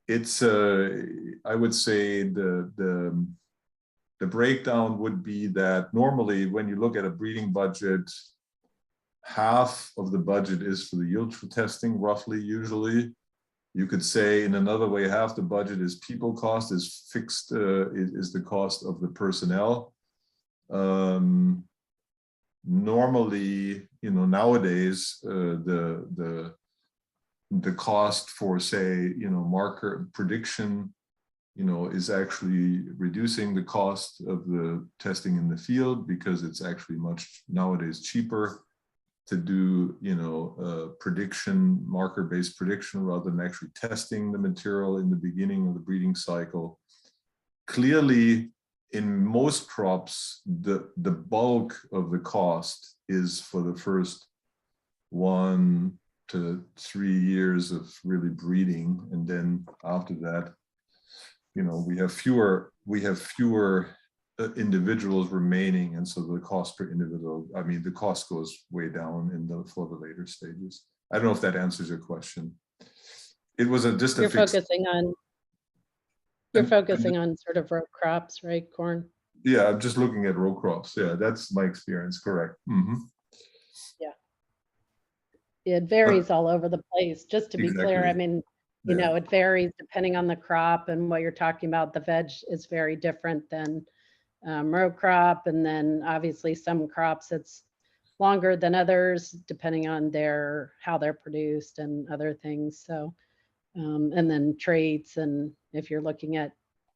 it's, I would say the breakdown would be that normally when you look at a breeding budget, half of the budget is for the yield testing, roughly, usually. You could say in another way, half the budget is people cost, is fixed, is the cost of the personnel. Normally, nowadays, the cost for, say, marker prediction, is actually reducing the cost of the testing in the field, because it's actually much nowadays cheaper to do, prediction, marker-based prediction, rather than actually testing the material in the beginning of the breeding cycle. Clearly, in most crops, the bulk of the cost is for the first 1 to 3 years of really breeding, and then after that, you know, we have fewer individuals remaining, and so the cost per individual, I mean, the cost goes way down for the later stages. I don't know if that answers your question. It was just a You're fixed. focusing on sort of row crops, right? Corn. Yeah, I'm just looking at row crops. Yeah, that's my experience. Correct. It varies all over the place. Just to be clear, I Exactly. mean, you Yeah. know, it varies depending on the crop and what you're talking about. The veg is very different than row crop, and then obviously some crops it's longer than others depending on how they're produced and other things. So, and then traits, and if you're looking at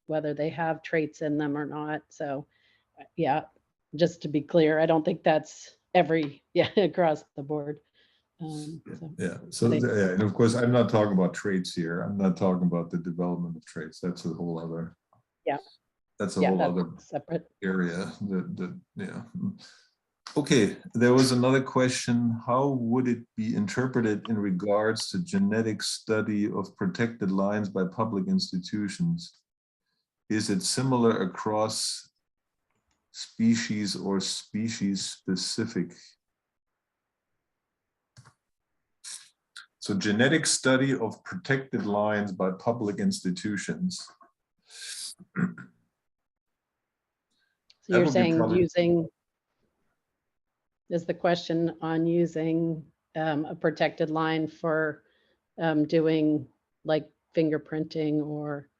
whether they have traits in them or not. So, yeah, just to be clear, I don't think that's across the board. Yeah. So yeah, and of course, I'm not talking about traits here. I'm not talking about the development of traits. That's a whole other. Yeah. That's a whole other separate area. Yeah. Okay. There was another question. How would it be interpreted in regards to genetic study of protected lines by public institutions? Is it similar across species or species specific? So genetic study of protected lines by public institutions. So you're saying using, is the question on using a protected line for doing like fingerprinting or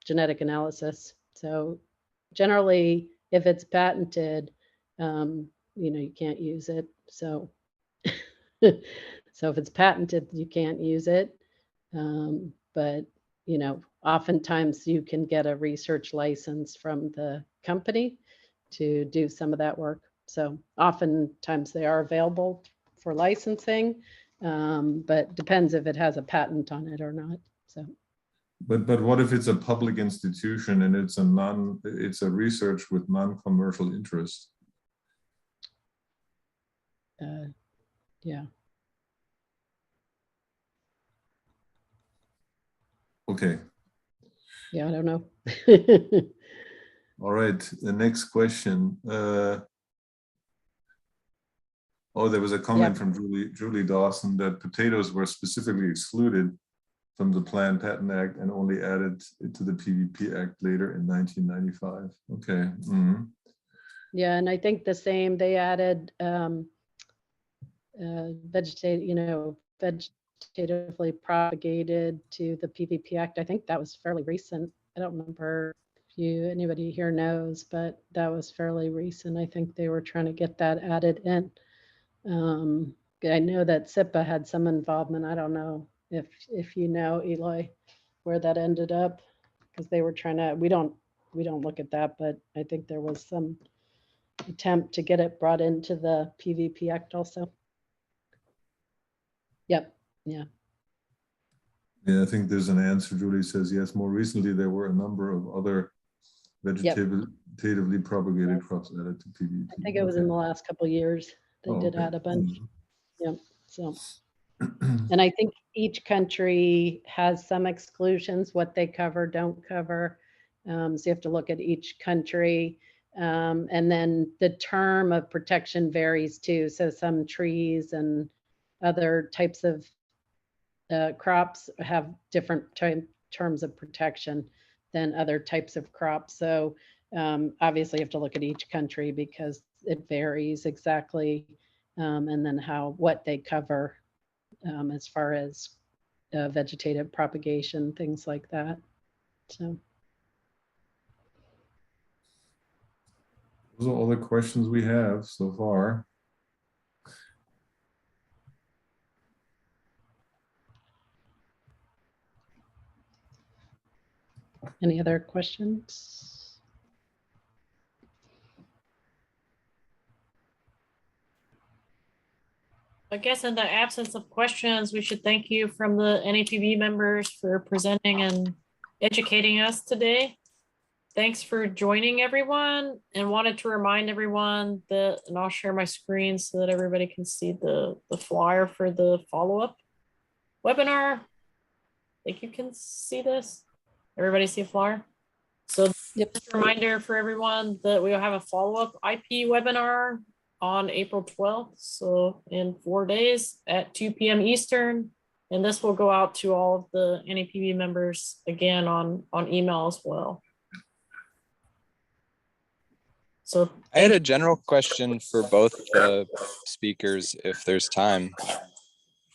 genetic analysis? So generally, if it's patented, you know, you can't use it. So, so if it's patented, you can't use it. But, you know, oftentimes you can get a research license from the company to do some of that work. So oftentimes they are available for licensing, but depends if it has a patent on it or not. So. But what if it's a public institution and it's a research with non-commercial interest? Yeah. Okay. Yeah, I don't know. All right. The next question. Oh, there was a comment from Julie Dawson that potatoes were specifically excluded from the Plant Patent Act and only added to the PVP Act later in 1995. Okay. Yeah, and I think the same, they added vegetatively propagated to the PVP Act. I think that was fairly recent. I don't remember if anybody here knows, but that was fairly recent. I think they were trying to get that added in. I know that SIPA had some involvement. I don't know if you know, Eloy, where that ended up, because they were trying to, we don't look at that, but I think there was some attempt to get it brought into the PVP Act also. Yep. Yeah. Yeah, I think there's an answer. Julie says yes. More recently, there were a number of other vegetatively propagated crops added to PVP. I think it was in the last couple of years. They did add a bunch. Yep. So, and I think each country has some exclusions, what they cover, don't cover. So you have to look at each country. And then the term of protection varies too. So some trees and other types of crops have different terms of protection than other types of crops. So obviously you have to look at each country because it varies exactly, and then what they cover as far as vegetative propagation, things like that. So those are all the questions we have so far. any other questions? I guess in the absence of questions, we should thank you from the NAPB members for presenting and educating us today. thanks for joining, everyone, and wanted to remind everyone that, and I'll share my screen so that everybody can see the flyer for the follow-up webinar. I think you can see this. Everybody see a flyer? So Yep. just a reminder for everyone that we'll have a follow-up IP webinar on April 12th. So in 4 days at 2 p.m. Eastern. And this will go out to all of the NAPB members again on email as well. So I had a general question for both speakers, if there's time.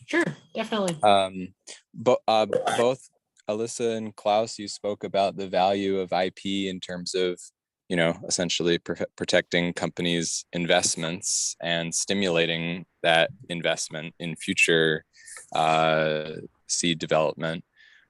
sure, definitely. Both Alyssa and Klaus, you spoke about the value of IP in terms of, you know, essentially protecting companies' investments and stimulating that investment in future seed development,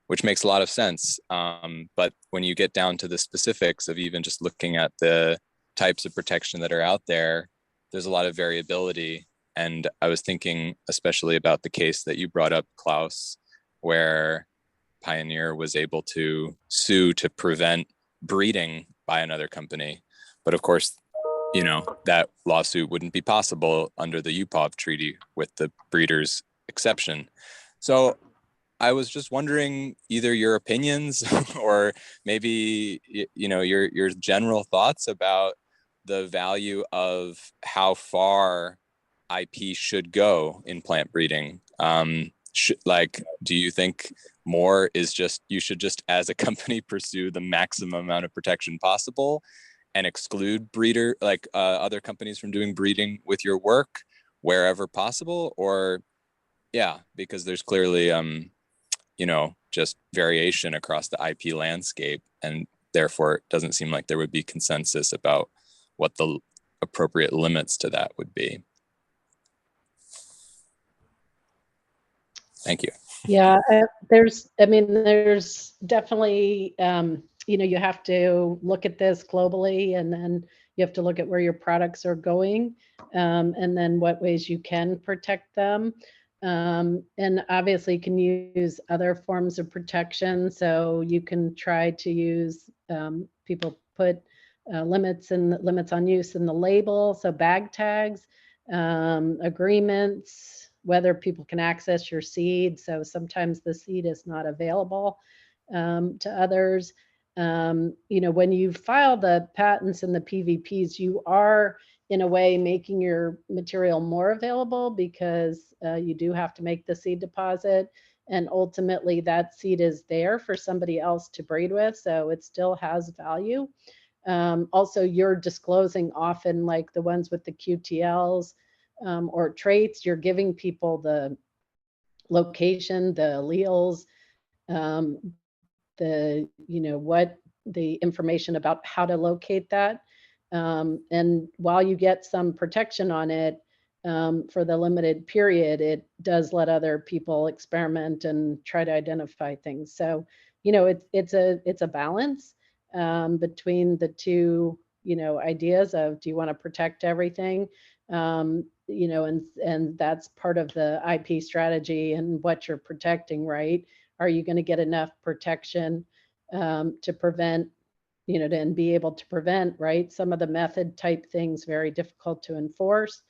which makes a lot of sense. But when you get down to the specifics of even just looking at the types of protection that are out there, there's a lot of variability. And I was thinking especially about the case that you brought up, Klaus, where Pioneer was able to sue to prevent breeding by another company. But of course, you know, that lawsuit wouldn't be possible under the UPOV treaty with the breeders exception. So I was just wondering either your opinions or maybe, you know, your general thoughts about the value of how far IP should go in plant breeding. Do you think more is just, you should just as a company pursue the maximum amount of protection possible and exclude other companies from doing breeding with your work wherever possible? Or yeah, because there's clearly you know, just variation across the IP landscape, and therefore it doesn't seem like there would be consensus about what the appropriate limits to that would be. Thank you. Yeah, there's definitely, you know, you have to look at this globally, and then you have to look at where your products are going, and then what ways you can protect them. And obviously you can use other forms of protection. So you can try to use, people put limits on use in the label. So bag tags, agreements, whether people can access your seed. So sometimes the seed is not available to others. You know, when you file the patents and the PVPs, you are in a way making your material more available, because you do have to make the seed deposit, and ultimately that seed is there for somebody else to breed with, so it still has value. Also, you're disclosing often, like the ones with the QTLs or traits, you're giving people the location, the alleles, you know, what the information about how to locate that. And while you get some protection on it for the limited period, it does let other people experiment and try to identify things. So, you know, it's a balance between the two, you know, ideas of, do you want to protect everything? You know, and that's part of the IP strategy and what you're protecting, right? Are you going to get enough protection to prevent, you know, and be able to prevent, right? Some of the method type things very difficult to enforce.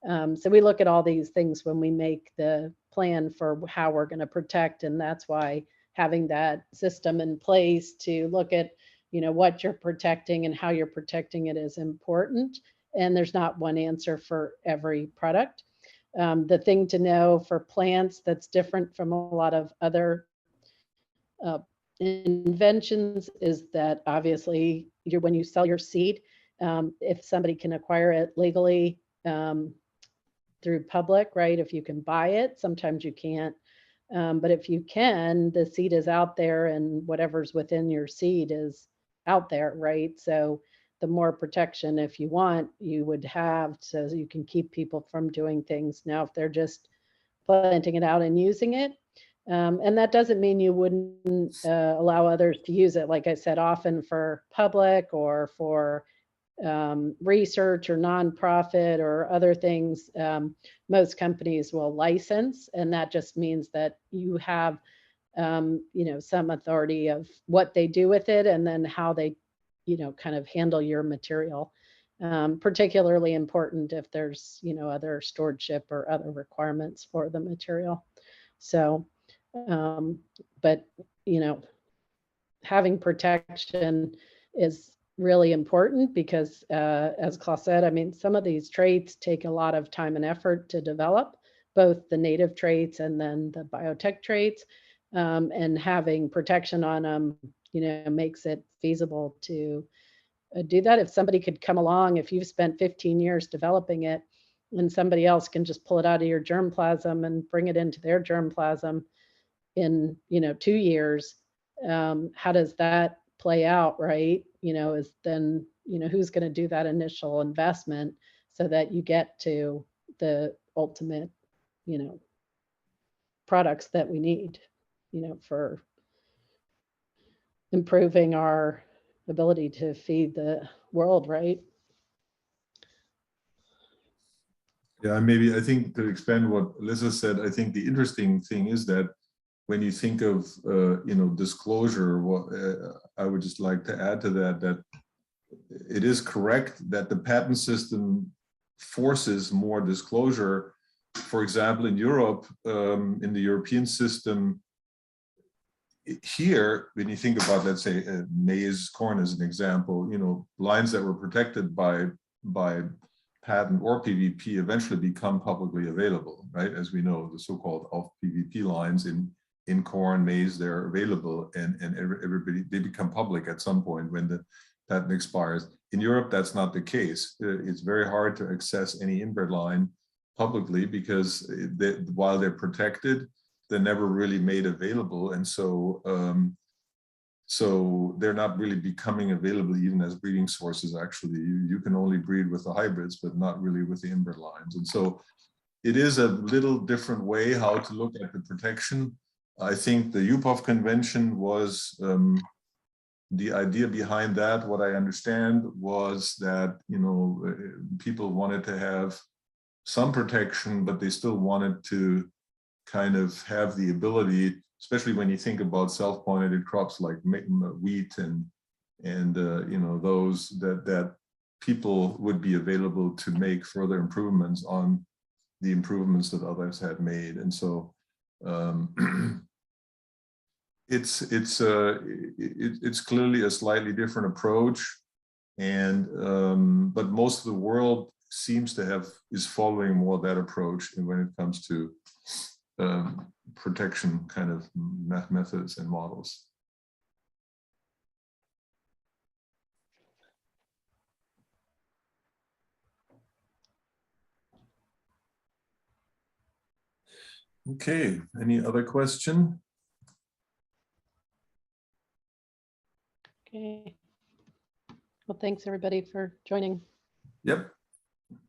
So we look at all these things when we make the plan for how we're going to protect, and that's why having that system in place to look at, you know, what you're protecting and how you're protecting it is important. And there's not one answer for every product. The thing to know for plants that's different from a lot of other inventions is that obviously when you sell your seed, if somebody can acquire it legally through public, right? If you can buy it, sometimes you can't. But if you can, the seed is out there, and whatever's within your seed is out there, right? So the more protection, if you want, you would have, so you can keep people from doing things. Now, if they're just planting it out and using it, and that doesn't mean you wouldn't allow others to use it. Like I said, often for public or for research or nonprofit or other things, most companies will license, and that just means that you have, you know, some authority of what they do with it, and then how they kind of handle your material. Particularly important if there's, other stewardship or other requirements for the material. So, but, having protection is really important because, as Klaus said, I mean, some of these traits take a lot of time and effort to develop, both the native traits and then the biotech traits. And having protection on them, makes it feasible to do that. If somebody could come along, if you've spent 15 years developing it, and somebody else can just pull it out of your germplasm and bring it into their germplasm in 2 years, how does that play out, right? Is then who's going to do that initial investment so that you get to the ultimate products that we need for improving our ability to feed the world, right? Yeah, maybe I think to expand what Alyssa said, I think the interesting thing is that when you think of disclosure, I would just like to add to that it is correct that the patent system forces more disclosure. For example, in Europe, in the European system, here, when you think about, let's say, maize, corn as an example, lines that were protected by patent or PVP eventually become publicly available, right? As we know, the so-called off PVP lines in corn, maize, they're available, and everybody, they become public at some point when the patent expires. In Europe, that's not the case. It's very hard to access any inbred line publicly because while they're protected, they're never really made available, and so they're not really becoming available even as breeding sources. Actually, you can only breed with the hybrids, but not really with the inbred lines. And so it is a little different way how to look at the protection. I think the UPOV convention was the idea behind that. What I understand was that people wanted to have some protection, but they still wanted to kind of have the ability, especially when you think about self-pollinated crops like wheat and those that people would be available to make further improvements on the improvements that others had made. And so it's clearly a slightly different approach, and but most of the world seems to is following more that approach when it comes to protection kind of methods and models. Okay, any other question? Okay. Well, thanks everybody for joining. Yep.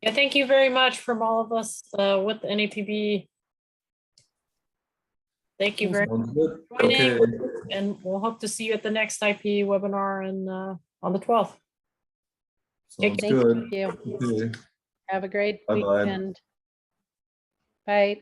Yeah, thank you very much from all of us with the NAPB. Thank you very much for joining, Okay. and we'll hope to see you at the next IP webinar and on the 12th. Sounds Thank good. you. Okay. Have a great Bye-bye. weekend. Bye.